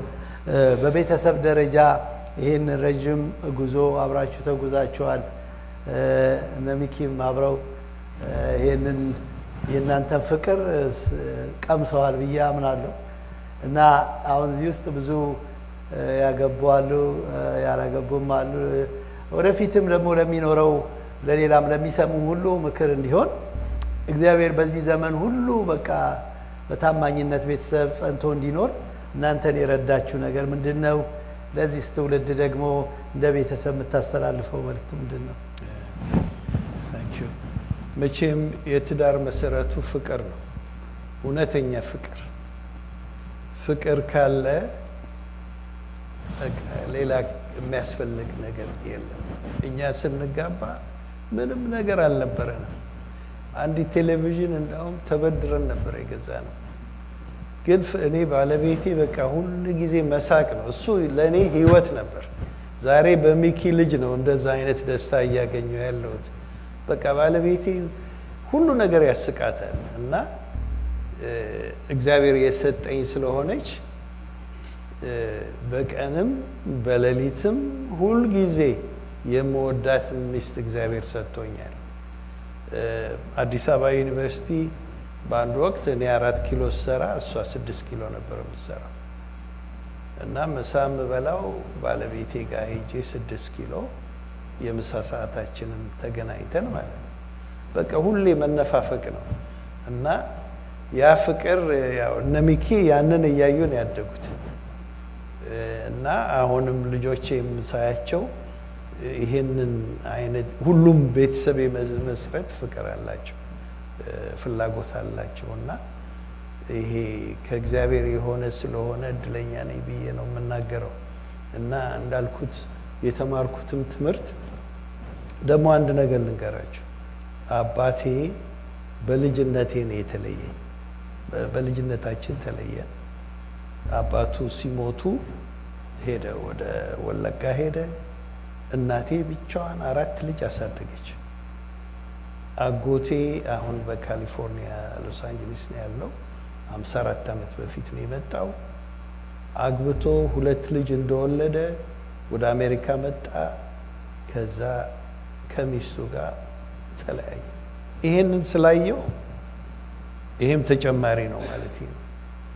በቤተሰብ ደረጃ ይሄን ረጅም ጉዞ አብራችሁ ተጉዛችኋል። ነሚኪም አብረው ይሄንን የእናንተን ፍቅር ቀምሰዋል ብዬ አምናለሁ እና አሁን እዚህ ውስጥ ብዙ ያገባሉ ያላገቡም አሉ። ወደፊትም ደግሞ ለሚኖረው ለሌላም ለሚሰሙ ሁሉ ምክር እንዲሆን እግዚአብሔር በዚህ ዘመን ሁሉ በቃ በታማኝነት ቤተሰብ ጸንቶ እንዲኖር እናንተን የረዳችሁ ነገር ምንድነው? ለዚህ ትውልድ ደግሞ እንደ ቤተሰብ የምታስተላልፈው መልእክት ምንድነው? መቼም የትዳር መሰረቱ ፍቅር ነው። እውነተኛ ፍቅር ካለ ሌላ የሚያስፈልግ ነገር የለም። እኛ ስንጋባ ምንም ነገር አልነበረንም። አንድ ቴሌቪዥን እንዳውም ተበድረን ነበር የገዛነው። ግን እኔ ባለቤቴ በቃ ሁሉ ጊዜ መሳቅ ነው። እሱ ለኔ ህይወት ነበር። ዛሬ በሚኪ ልጅ ነው እንደዛ አይነት ደስታ እያገኘው ያለሁት። በቃ ባለቤቴ ሁሉ ነገር ያስቃታል እና እግዚአብሔር የሰጠኝ ስለሆነች በቀንም በሌሊትም ሁሉ ጊዜ የምወዳት ሚስት እግዚአብሔር ሰጥቶኛል። አዲስ አበባ ዩኒቨርሲቲ በአንድ ወቅት እኔ 4 ኪሎ ሰራ እሷ 6 ኪሎ ነበር የምትሰራው እና ምሳም በላው ባለቤቴ ጋር ሄጄ 6 ኪሎ የምሳ ሰዓታችንን ተገናኝተን ማለት ነው። በቃ ሁሌ መነፋፈቅ ነው እና ያ ፍቅር ያው ነሚኪ ያንን እያዩን ያደጉት እና አሁንም ልጆቼ የምሳያቸው ይሄንን አይነት ሁሉም ቤተሰብ የመስረት ፍቅር አላቸው ፍላጎት አላቸውና ይሄ ከእግዚአብሔር የሆነ ስለሆነ እድለኛ ነኝ ብዬ ነው የምናገረው እና እንዳልኩት የተማርኩትም ትምህርት ደግሞ አንድ ነገር ልንገራችሁ። አባቴ በልጅነቴ ነው የተለየኝ። በልጅነታችን ተለየን። አባቱ ሲሞቱ ሄደ፣ ወደ ወለጋ ሄደ። እናቴ ብቻዋን 4 ልጅ አሳደገች። አጎቴ አሁን በካሊፎርኒያ ሎስ አንጀለስ ነው ያለው። 54 ዓመት በፊት ነው የመጣው። አግብቶ 2 ልጅ እንደወለደ ወደ አሜሪካ መጣ። ከዛ ከሚስቱ ጋር ተለያየ። ይሄንን ስላየው ይሄም ተጨማሪ ነው ማለት ነው።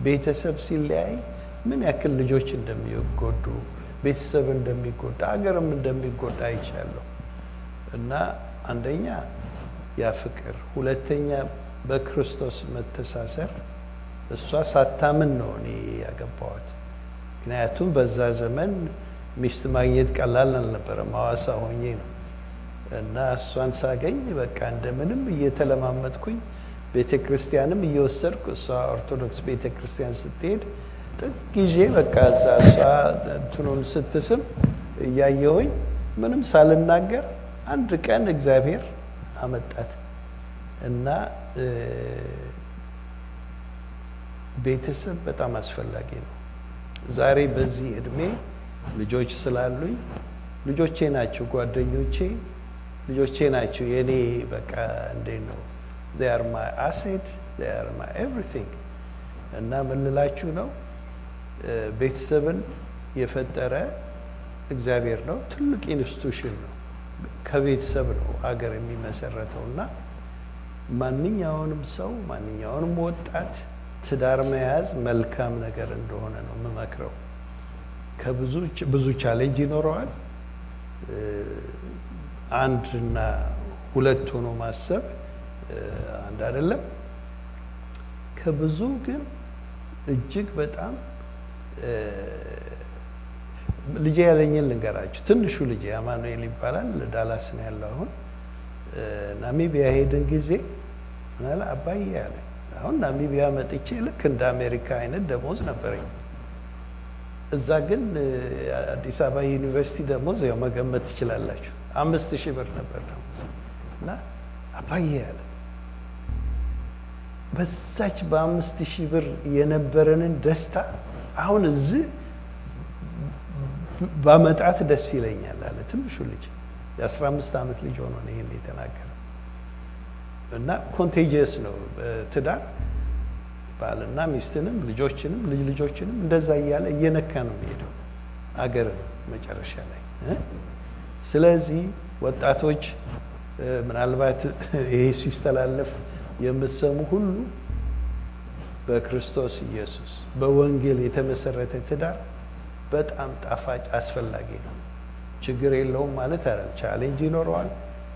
ቤተሰብ ሲለያይ ምን ያክል ልጆች እንደሚጎዱ፣ ቤተሰብ እንደሚጎዳ፣ ሀገርም እንደሚጎዳ አይቻለሁ። እና አንደኛ ያ ፍቅር፣ ሁለተኛ በክርስቶስ መተሳሰር። እሷ ሳታምን ነው እኔ ያገባኋት። ምክንያቱም በዛ ዘመን ሚስት ማግኘት ቀላል አልነበረም። ሐዋሳ ሆኜ ነው እና እሷን ሳገኝ በቃ እንደምንም እየተለማመጥኩኝ ቤተክርስቲያንም እየወሰድኩ፣ እሷ ኦርቶዶክስ ቤተክርስቲያን ስትሄድ ጥግ ጊዜ በቃ እዛ እሷ እንትኑን ስትስም እያየሁኝ ምንም ሳልናገር አንድ ቀን እግዚአብሔር አመጣት እና ቤተሰብ በጣም አስፈላጊ ነው። ዛሬ በዚህ እድሜ ልጆች ስላሉኝ ልጆቼ ናቸው ጓደኞቼ፣ ልጆቼ ናቸው የኔ በቃ እንዴት ነው they are my asset, they are my everything። እና ምን ልላችሁ ነው ቤተሰብን የፈጠረ እግዚአብሔር ነው። ትልቅ ኢንስቲትዩሽን ነው። ከቤተሰብ ነው ሀገር የሚመሰረተውና ማንኛውንም ሰው ማንኛውንም ወጣት ትዳር መያዝ መልካም ነገር እንደሆነ ነው የምመክረው። ብዙ ቻሌንጅ ይኖረዋል። አንድና ሁለት ሆኖ ማሰብ አንድ አይደለም። ከብዙ ግን እጅግ በጣም ልጄ ያለኝን ልንገራችሁ። ትንሹ ልጄ አማኑኤል ይባላል። ዳላስ ነው ያለው አሁን። ናሚቢያ ሄድን ጊዜ ምናለ አባዬ ያለ አሁን ናሚቢያ መጥቼ ልክ እንደ አሜሪካ አይነት ደሞዝ ነበረኝ። እዛ ግን አዲስ አበባ ዩኒቨርሲቲ ደሞዝ ያው መገመት ትችላላችሁ 5000 ብር ነበር ደሞዝ። እና አባዬ ያለ በዛች በ5000 ብር የነበረንን ደስታ አሁን እዚህ ባመጣት ደስ ይለኛል አለ ትንሹ ልጅ። የ15 ዓመት ልጅ ሆኖ ነው ይሄን የተናገረው። እና ኮንቴጂየስ ነው ትዳር። ባልና ሚስትንም ልጆችንም ልጅ ልጆችንም እንደዛ እያለ እየነካ ነው የሚሄደው አገር መጨረሻ ላይ። ስለዚህ ወጣቶች ምናልባት ይሄ ሲስተላለፍ የምትሰሙ ሁሉ በክርስቶስ ኢየሱስ በወንጌል የተመሰረተ ትዳር በጣም ጣፋጭ አስፈላጊ ነው። ችግር የለውም ማለት አይደለም፣ ቻሌንጅ ይኖረዋል።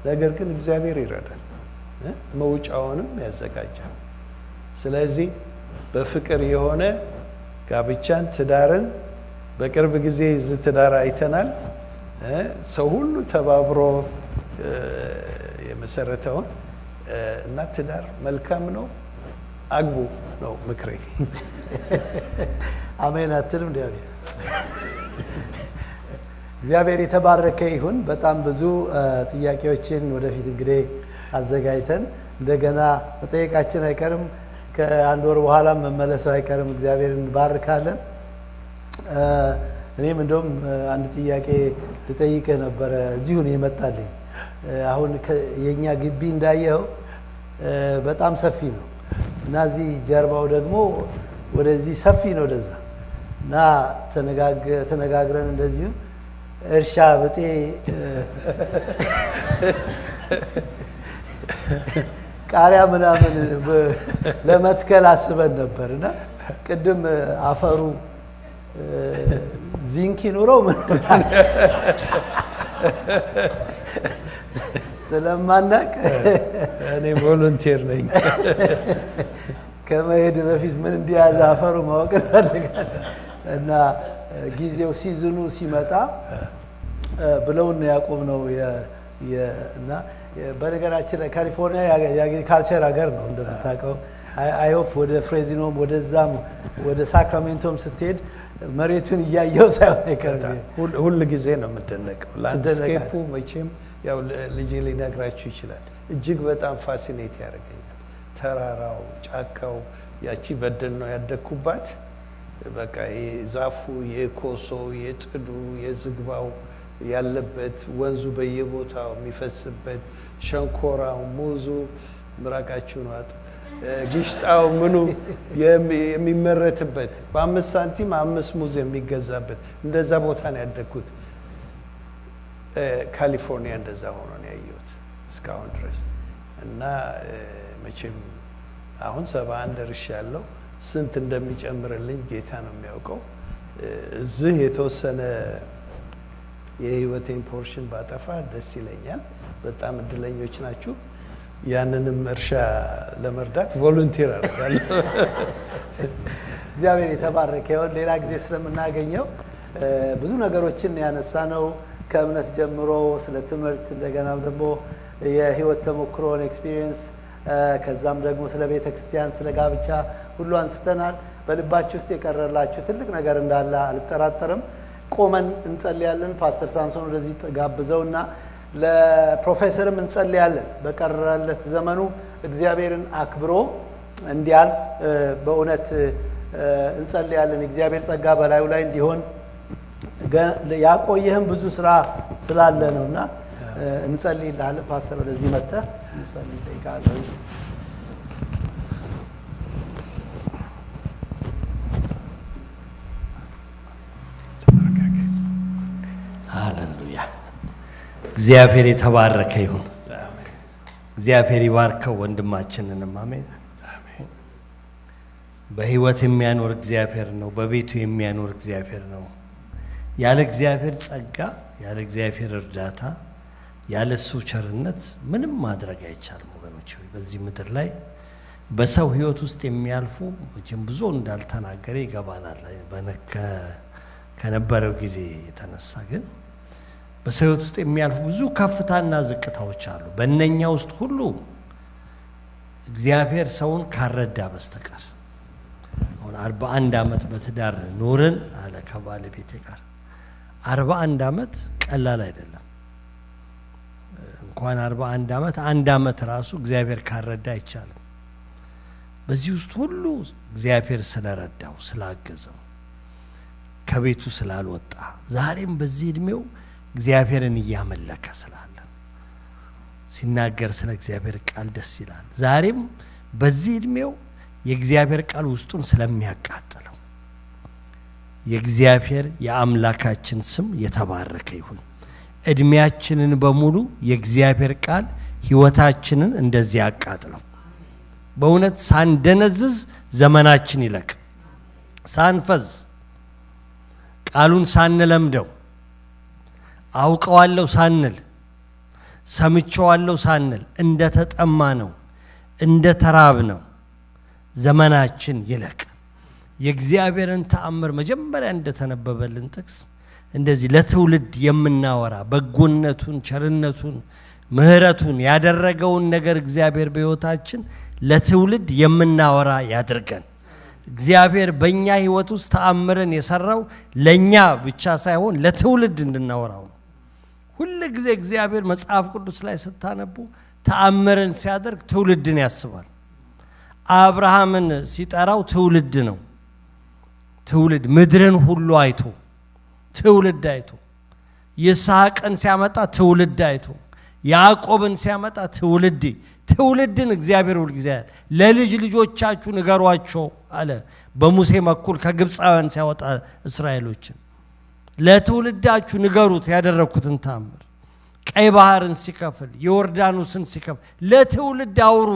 ነገር ግን እግዚአብሔር ይረዳል፣ መውጫውንም ያዘጋጃል። ስለዚህ በፍቅር የሆነ ጋብቻን ትዳርን በቅርብ ጊዜ እዚህ ትዳር አይተናል። ሰው ሁሉ ተባብሮ የመሰረተውን እና ትዳር መልካም ነው፣ አግቡ ነው ምክሬ። አሜን አትልም ዲያቢ? እግዚአብሔር የተባረከ ይሁን። በጣም ብዙ ጥያቄዎችን ወደፊት እንግዲህ አዘጋጅተን እንደገና መጠየቃችን አይቀርም። ከአንድ ወር በኋላ መመለስ አይቀርም። እግዚአብሔርን እንባርካለን። እኔም እንደውም አንድ ጥያቄ ልጠይቅህ ነበረ፣ እዚሁ ነው የመጣልኝ። አሁን የኛ ግቢ እንዳየው በጣም ሰፊ ነው እና እዚህ ጀርባው ደግሞ ወደዚህ ሰፊ ነው ወደዛ እና ተነጋግረን እንደዚሁ እርሻ ብጤ ቃሪያ ምናምን ለመትከል አስበን ነበርና ቅድም አፈሩ ዚንክ ይኑረው ምን ስለማናቅ እኔ ቮለንቲር ነኝ። ከመሄድ በፊት ምን እንዲያዝ አፈሩ ማወቅ እንፈልጋለን እና ጊዜው ሲዝኑ ሲመጣ ብለውን ያቆምነው እና በነገራችን ላይ ካሊፎርኒያ የአግሪካልቸር ሀገር ነው እንደምታውቀው። አይሆፕ ወደ ፍሬዚኖም ወደዛም ወደ ሳክራሜንቶም ስትሄድ መሬቱን እያየው ሳይሆን አይቀርም። ሁሉ ጊዜ ነው የምደነቀው። ላንድስኬፑ መቼም ያው ልጄ ሊነግራችሁ ይችላል። እጅግ በጣም ፋሲኔት ያደርገኛል። ተራራው፣ ጫካው፣ ያቺ በደን ነው ያደኩባት በቃ የዛፉ የኮሶ የጥዱ የዝግባው ያለበት ወንዙ በየቦታው የሚፈስበት ሸንኮራው ሙዙ ምራቃችሁ ነው ግሽጣው ምኑ የሚመረትበት በ5 ሳንቲም 5 ሙዝ የሚገዛበት እንደዛ ቦታ ነው ያደግኩት። ካሊፎርኒያ እንደዛ ሆኖ ነው ያየሁት እስካሁን ድረስ እና መቼም አሁን 71 ደርሻለሁ። ስንት እንደሚጨምርልኝ ጌታ ነው የሚያውቀው። እዚህ የተወሰነ የህይወቴን ፖርሽን ባጠፋ ደስ ይለኛል። በጣም እድለኞች ናችሁ። ያንንም እርሻ ለመርዳት ቮለንቲር አደርጋለሁ። እግዚአብሔር የተባረከ ይሁን። ሌላ ጊዜ ስለምናገኘው ብዙ ነገሮችን ያነሳነው ከእምነት ጀምሮ ስለ ትምህርት እንደገና ደግሞ የህይወት ተሞክሮን ኤክስፒሪየንስ ከዛም ደግሞ ስለ ቤተ ክርስቲያን ስለ ጋብቻ ሁሉ አንስተናል። በልባችሁ ውስጥ የቀረላችሁ ትልቅ ነገር እንዳለ አልጠራጠርም። ቆመን እንጸልያለን። ፓስተር ሳምሶን ወደዚህ ጋብዘውና ለፕሮፌሰርም እንጸልያለን። በቀረለት ዘመኑ እግዚአብሔርን አክብሮ እንዲያልፍ በእውነት እንጸልያለን። እግዚአብሔር ጸጋ በላዩ ላይ እንዲሆን ያቆየህም ብዙ ስራ ስላለ ነውና እንጸልይልሃለን። ፓስተር ወደዚህ መጥተህ እንጸልይ ጠይቃለሁ። ሃሌሉያ። እግዚአብሔር የተባረከ ይሁን። እግዚአብሔር ይባርከው ወንድማችንንም። አሜን። በህይወት የሚያኖር እግዚአብሔር ነው። በቤቱ የሚያኖር እግዚአብሔር ነው። ያለ እግዚአብሔር ጸጋ፣ ያለ እግዚአብሔር እርዳታ፣ ያለ እሱ ቸርነት ምንም ማድረግ አይቻልም ወገኖች። በዚህ ምድር ላይ በሰው ህይወት ውስጥ የሚያልፉ መቼም ብዙ እንዳልተናገረ ይገባናል ከነበረው ጊዜ የተነሳ። ግን በሰው ህይወት ውስጥ የሚያልፉ ብዙ ከፍታና ዝቅታዎች አሉ። በእነኛ ውስጥ ሁሉ እግዚአብሔር ሰውን ካረዳ በስተቀር አሁን 41 ዓመት በትዳር ኖርን አለ ከባለቤቴ ጋር። 41 ዓመት ቀላል አይደለም። እንኳን 41 ዓመት 1 ዓመት ራሱ እግዚአብሔር ካረዳ አይቻልም። በዚህ ውስጥ ሁሉ እግዚአብሔር ስለረዳው ስላገዘው ከቤቱ ስላልወጣ ዛሬም በዚህ እድሜው እግዚአብሔርን እያመለከ ስላለ ሲናገር ስለ እግዚአብሔር ቃል ደስ ይላል። ዛሬም በዚህ እድሜው የእግዚአብሔር ቃል ውስጡን ስለሚያቃጥለው የእግዚአብሔር የአምላካችን ስም የተባረከ ይሁን። እድሜያችንን በሙሉ የእግዚአብሔር ቃል ህይወታችንን እንደዚህ ያቃጥለው። በእውነት ሳንደነዝዝ ዘመናችን ይለቅ፣ ሳንፈዝ ቃሉን ሳንለምደው አውቀዋለሁ ሳንል ሰምቼዋለሁ ሳንል እንደ ተጠማ ነው እንደ ተራብ ነው ዘመናችን ይለቅ። የእግዚአብሔርን ተአምር መጀመሪያ እንደተነበበልን ጥቅስ እንደዚህ ለትውልድ የምናወራ በጎነቱን፣ ቸርነቱን፣ ምህረቱን ያደረገውን ነገር እግዚአብሔር በህይወታችን ለትውልድ የምናወራ ያድርገን። እግዚአብሔር በእኛ ህይወት ውስጥ ተአምርን የሰራው ለኛ ብቻ ሳይሆን ለትውልድ እንድናወራው ነው። ሁሉ ጊዜ እግዚአብሔር መጽሐፍ ቅዱስ ላይ ስታነቡ ተአምርን ሲያደርግ ትውልድን ያስባል። አብርሃምን ሲጠራው ትውልድ ነው። ትውልድ ምድርን ሁሉ አይቶ ትውልድ አይቶ፣ ይስሐቅን ሲያመጣ ትውልድ አይቶ፣ ያዕቆብን ሲያመጣ ትውልድን እግዚአብሔር ሁሉ ጊዜ ለልጅ ልጆቻችሁ ንገሯቸው አለ። በሙሴ በኩል ከግብፃውያን ሲያወጣ እስራኤሎችን ለትውልዳችሁ ንገሩት ያደረኩትን ተአምር። ቀይ ባህርን ሲከፍል፣ ዮርዳኖስን ሲከፍል ለትውልድ አውሩ።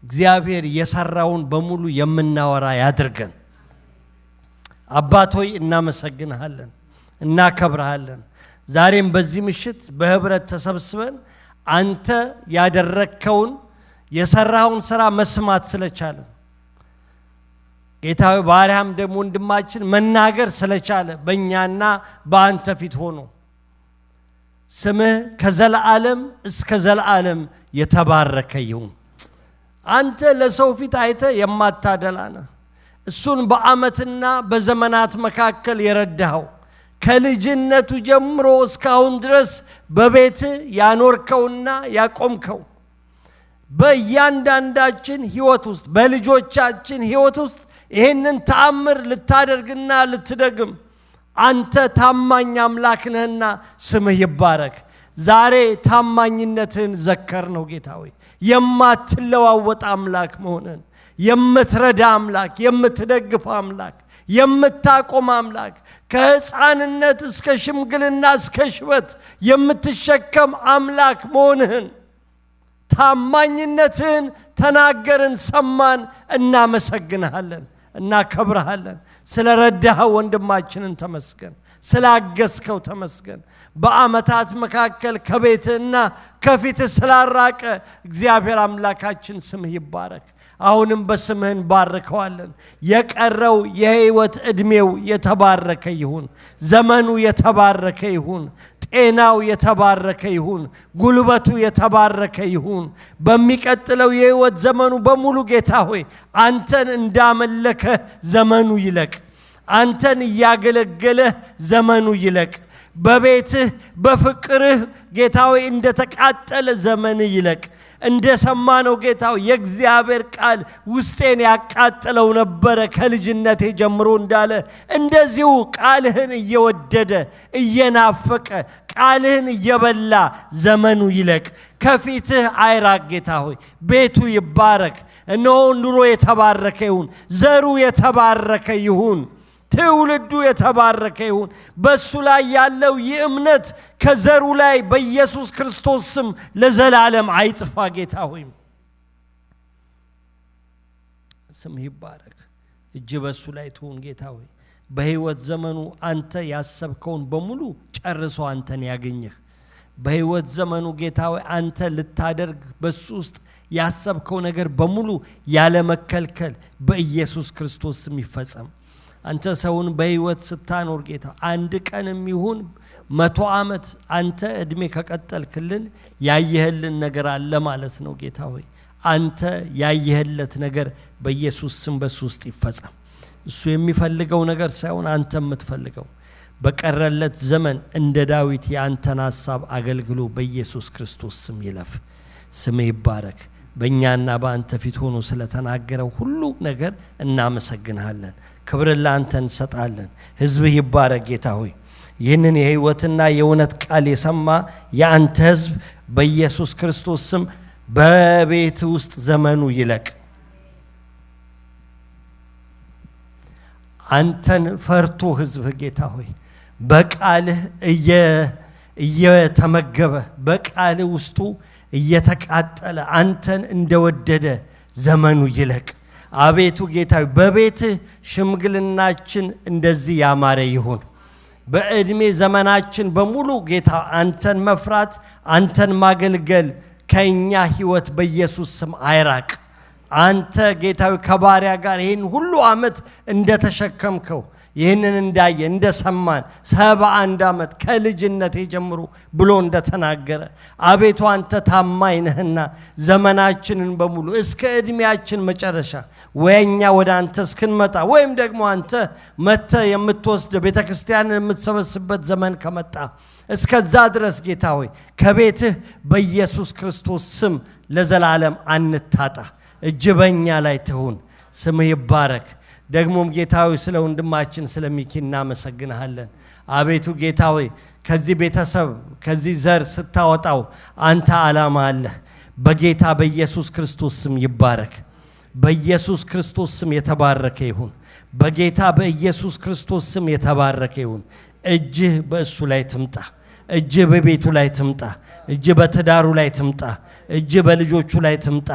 እግዚአብሔር የሰራውን በሙሉ የምናወራ ያድርገን። አባቶይ እናመሰግንሃለን፣ እናከብርሃለን። ዛሬም በዚህ ምሽት በህብረት ተሰብስበን አንተ ያደረከውን የሰራውን ስራ መስማት ስለቻለን ጌታዬ ባሪያም ደግሞ ወንድማችን መናገር ስለቻለ በእኛና በአንተ ፊት ሆኖ ስምህ ከዘላለም እስከ ዘላለም የተባረከ ይሁን። አንተ ለሰው ፊት አይተ የማታደላና እሱን በአመትና በዘመናት መካከል የረዳኸው ከልጅነቱ ጀምሮ እስካሁን ድረስ በቤት ያኖርከውና ያቆምከው በእያንዳንዳችን ህይወት ውስጥ በልጆቻችን ህይወት ውስጥ ይህንን ተአምር ልታደርግና ልትደግም አንተ ታማኝ አምላክ ነህና ስምህ ይባረክ። ዛሬ ታማኝነትህን ዘከር ነው ጌታ ሆይ የማትለዋወጥ አምላክ መሆንን የምትረዳ አምላክ የምትደግፍ አምላክ የምታቆም አምላክ ከሕፃንነት እስከ ሽምግልና እስከ ሽበት የምትሸከም አምላክ መሆንህን ታማኝነትህን ተናገርን ሰማን እናመሰግንሃለን እናከብርሃለን። ስለ ረዳኸው ወንድማችንን ተመስገን ስላገዝከው ተመስገን። በአመታት መካከል ከቤትና ከፊት ስላራቀ እግዚአብሔር አምላካችን ስምህ ይባረክ። አሁንም በስምህን ባርከዋለን። የቀረው የህይወት እድሜው የተባረከ ይሁን። ዘመኑ የተባረከ ይሁን። ጤናው የተባረከ ይሁን። ጉልበቱ የተባረከ ይሁን። በሚቀጥለው የህይወት ዘመኑ በሙሉ ጌታ ሆይ አንተን እንዳመለከ ዘመኑ ይለቅ። አንተን ያገለገለ ዘመኑ ይለቅ። በቤትህ በፍቅርህ ጌታ ሆይ እንደተቃጠለ ዘመን ይለቅ። እንደሰማነው ጌታ ሆይ የእግዚአብሔር ቃል ውስጤን ያቃጥለው ነበር ከልጅነቴ ጀምሮ እንዳለ እንደዚሁ ቃልህን እየወደደ እየናፈቀ ቃልህን እየበላ ዘመኑ ይለቅ። ከፊትህ አይራቅ ጌታ ሆይ ቤቱ ይባረክ። እነሆ ኑሮ የተባረከ ይሁን። ዘሩ የተባረከ ይሁን። ትውልዱ የተባረከ ይሁን። በሱ ላይ ያለው የእምነት ከዘሩ ላይ በኢየሱስ ክርስቶስ ስም ለዘላለም አይጥፋ። ጌታ ሆይ ስም ይባረክ። እጅ በሱ ላይ ትሁን ጌታ ሆይ በህይወት ዘመኑ አንተ ያሰብከውን በሙሉ ጨርሶ አንተን ያገኘህ። በህይወት ዘመኑ ጌታ ሆይ አንተ ልታደርግ በሱ ውስጥ ያሰብከው ነገር በሙሉ ያለ መከልከል በኢየሱስ ክርስቶስ ስም ይፈጸም። አንተ ሰውን በህይወት ስታኖር ጌታ አንድ ቀንም ይሁን 100 ዓመት አንተ እድሜ ከቀጠልክልን ያየህልን ነገር አለ ማለት ነው። ጌታ ሆይ አንተ ያየህለት ነገር በኢየሱስ ስም በሱ ውስጥ ይፈጸም። እሱ የሚፈልገው ነገር ሳይሆን አንተ የምትፈልገው በቀረለት ዘመን እንደ ዳዊት ያንተን ሐሳብ አገልግሎ በኢየሱስ ክርስቶስ ስም ይለፍ። ስም ይባረክ። በእኛና በአንተ ፊት ሆኖ ስለተናገረው ሁሉ ነገር እናመሰግንሃለን። ክብር ለአንተ እንሰጣለን። ህዝብህ ይባረክ ጌታ ሆይ ይህንን የህይወትና የእውነት ቃል የሰማ የአንተ ህዝብ በኢየሱስ ክርስቶስ ስም በቤት ውስጥ ዘመኑ ይለቅ። አንተን ፈርቶ ህዝብ ጌታ ሆይ በቃልህ እየተመገበ በቃልህ ውስጡ እየተቃጠለ አንተን እንደወደደ ዘመኑ ይለቅ። አቤቱ ጌታ በቤትህ ሽምግልናችን እንደዚህ ያማረ ይሁን። በእድሜ ዘመናችን በሙሉ ጌታ አንተን መፍራት አንተን ማገልገል ከኛ ህይወት በኢየሱስ ስም አይራቅ። አንተ ጌታዊ ከባሪያ ጋር ይህን ሁሉ ዓመት እንደተሸከምከው ይህንን እንዳየ እንደሰማን 71 ዓመት ከልጅነቴ ጀምሮ ብሎ እንደተናገረ አቤቱ አንተ ታማኝ ነህና ዘመናችንን በሙሉ እስከ እድሜያችን መጨረሻ ወይኛ ወደ አንተ እስክንመጣ ወይም ደግሞ አንተ መተ የምትወስድ ቤተክርስቲያንን የምትሰበስበት ዘመን ከመጣ እስከዛ ድረስ ጌታ ሆይ ከቤትህ በኢየሱስ ክርስቶስ ስም ለዘላለም አንታጣ። እጅ በእኛ ላይ ትሁን። ስምህ ይባረክ። ደግሞም ጌታ ሆይ ስለ ወንድማችን ስለ ሚኪ እናመሰግንሃለን። አቤቱ ጌታ ሆይ ከዚህ ቤተሰብ ከዚህ ዘር ስታወጣው አንተ ዓላማ አለህ። በጌታ በኢየሱስ ክርስቶስ ስም ይባረክ። በኢየሱስ ክርስቶስ ስም የተባረከ ይሁን። በጌታ በኢየሱስ ክርስቶስ ስም የተባረከ ይሁን። እጅህ በእሱ ላይ ትምጣ። እጅህ በቤቱ ላይ ትምጣ። እጅህ በትዳሩ ላይ ትምጣ። እጅህ በልጆቹ ላይ ትምጣ።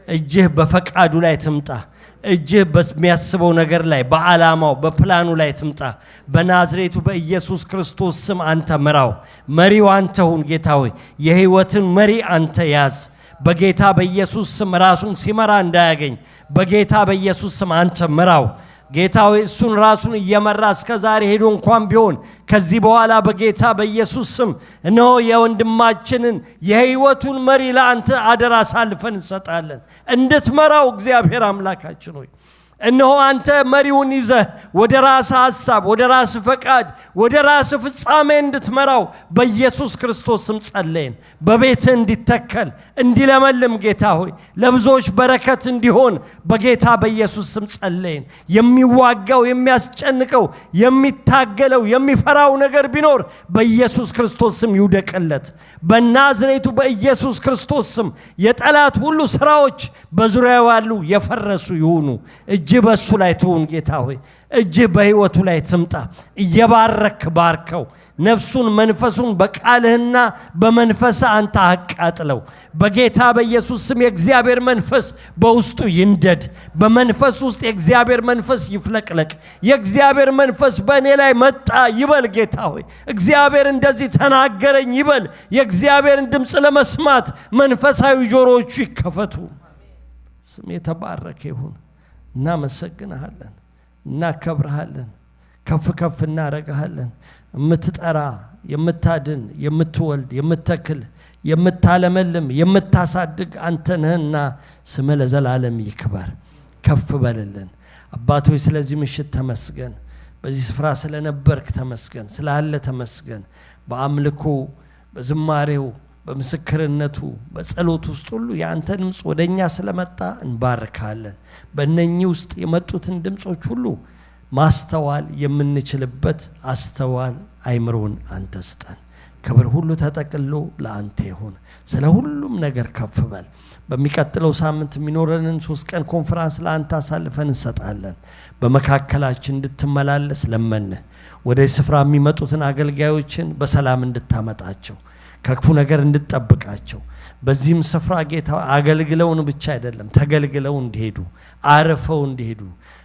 እጅህ በፈቃዱ ላይ ትምጣ። እጅህ በሚያስበው ነገር ላይ በዓላማው በፕላኑ ላይ ትምጣ። በናዝሬቱ በኢየሱስ ክርስቶስ ስም አንተ ምራው። መሪው አንተ ሁን ጌታ ሆይ የህይወትን መሪ አንተ ያዝ። በጌታ በኢየሱስ ስም ራሱን ሲመራ እንዳያገኝ በጌታ በኢየሱስ ስም አንተ ምራው። ጌታ ሆይ እሱን ራሱን እየመራ እስከ ዛሬ ሄዶ እንኳን ቢሆን ከዚህ በኋላ በጌታ በኢየሱስ ስም እነሆ የወንድማችንን የህይወቱን መሪ ለአንተ አደራ አሳልፈን እንሰጣለን። እንድትመራው እግዚአብሔር አምላካችን ሆይ እነሆ አንተ መሪውን ይዘህ ወደ ራስ ሐሳብ ወደ ራስ ፈቃድ ወደ ራስ ፍጻሜ እንድትመራው በኢየሱስ ክርስቶስ ስም ጸለይን። በቤት እንዲተከል እንዲለመልም ጌታ ሆይ ለብዙዎች በረከት እንዲሆን በጌታ በኢየሱስ ስም ጸለይን። የሚዋጋው የሚያስጨንቀው የሚታገለው የሚፈራው ነገር ቢኖር በኢየሱስ ክርስቶስ ስም ይውደቅለት። በናዝሬቱ በኢየሱስ ክርስቶስ ስም የጠላት ሁሉ ስራዎች በዙሪያው ያሉ የፈረሱ ይሁኑ። እጅ በሱ ላይ ትሁን ጌታ ሆይ እጅ በህይወቱ ላይ ትምጣ። እየባረክ ባርከው። ነፍሱን መንፈሱን በቃልህና በመንፈስ አንተ አቃጥለው። በጌታ በኢየሱስ ስም የእግዚአብሔር መንፈስ በውስጡ ይንደድ። በመንፈስ ውስጥ የእግዚአብሔር መንፈስ ይፍለቅለቅ። የእግዚአብሔር መንፈስ በእኔ ላይ መጣ ይበል ጌታ ሆይ። እግዚአብሔር እንደዚህ ተናገረኝ ይበል። የእግዚአብሔርን ድምፅ ለመስማት መንፈሳዊ ጆሮዎቹ ይከፈቱ። ስም የተባረከ ይሁን። እናመሰግንሃለን፣ እናከብርሃለን፣ ከፍ ከፍ እናረጋሃለን። የምትጠራ የምታድን የምትወልድ የምትተክል የምታለመልም የምታሳድግ አንተ ነህና ስም ለዘላለም ይክበር። ከፍ በልልን አባቶይ። ስለዚህ ምሽት ተመስገን። በዚህ ስፍራ ስለነበርክ ተመስገን። ስላለ ተመስገን። በአምልኮ በዝማሬው በምስክርነቱ በጸሎት ውስጥ ሁሉ ያንተ ድምጽ ወደኛ ስለመጣ እንባርካለን። በእነኚህ ውስጥ የመጡትን ድምጾች ሁሉ ማስተዋል የምንችልበት አስተዋል አይምሮን አንተ ስጠን። ክብር ሁሉ ተጠቅሎ ለአንተ ይሁን። ስለ ሁሉም ነገር ከፍ በል። በሚቀጥለው ሳምንት የሚኖረንን 3 ቀን ኮንፈረንስ ለአንተ አሳልፈን እንሰጣለን። በመካከላችን እንድትመላለስ ለመንህ። ወደ ስፍራ የሚመጡትን አገልጋዮችን በሰላም እንድታመጣቸው ከክፉ ነገር እንድትጠብቃቸው። በዚህም ስፍራ ጌታ አገልግለውን ብቻ አይደለም ተገልግለው እንዲሄዱ አረፈው እንዲሄዱ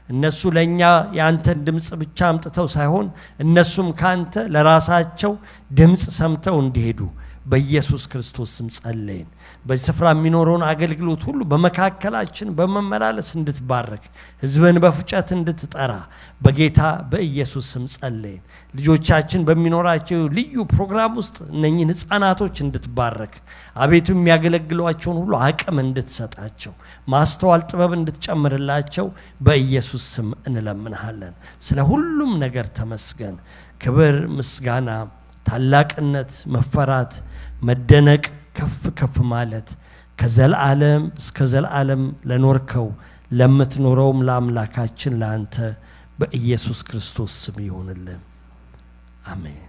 እነሱ ለኛ ያንተን ድምጽ ብቻ አምጥተው ሳይሆን እነሱም ካንተ ለራሳቸው ድምጽ ሰምተው እንዲሄዱ በኢየሱስ ክርስቶስ ስም ጸለይን። በዚህ ስፍራ የሚኖረውን አገልግሎት ሁሉ በመካከላችን በመመላለስ እንድትባረክ ህዝብን በፍጨት እንድትጠራ በጌታ በኢየሱስ ስም ጸለይን። ልጆቻችን በሚኖራቸው ልዩ ፕሮግራም ውስጥ እነኚህን ህፃናቶች እንድትባረክ አቤቱ የሚያገለግሏቸውን ሁሉ አቅም እንድትሰጣቸው ማስተዋል ጥበብ እንድትጨምርላቸው በኢየሱስ ስም እንለምንሃለን። ስለ ሁሉም ነገር ተመስገን። ክብር ምስጋና ታላቅነት መፈራት መደነቅ ከፍ ከፍ ማለት ከዘላለም እስከ ዘላለም ለኖርከው ለምትኖረውም ለአምላካችን ለአንተ በኢየሱስ ክርስቶስ ስም ይሁንልን። አሜን።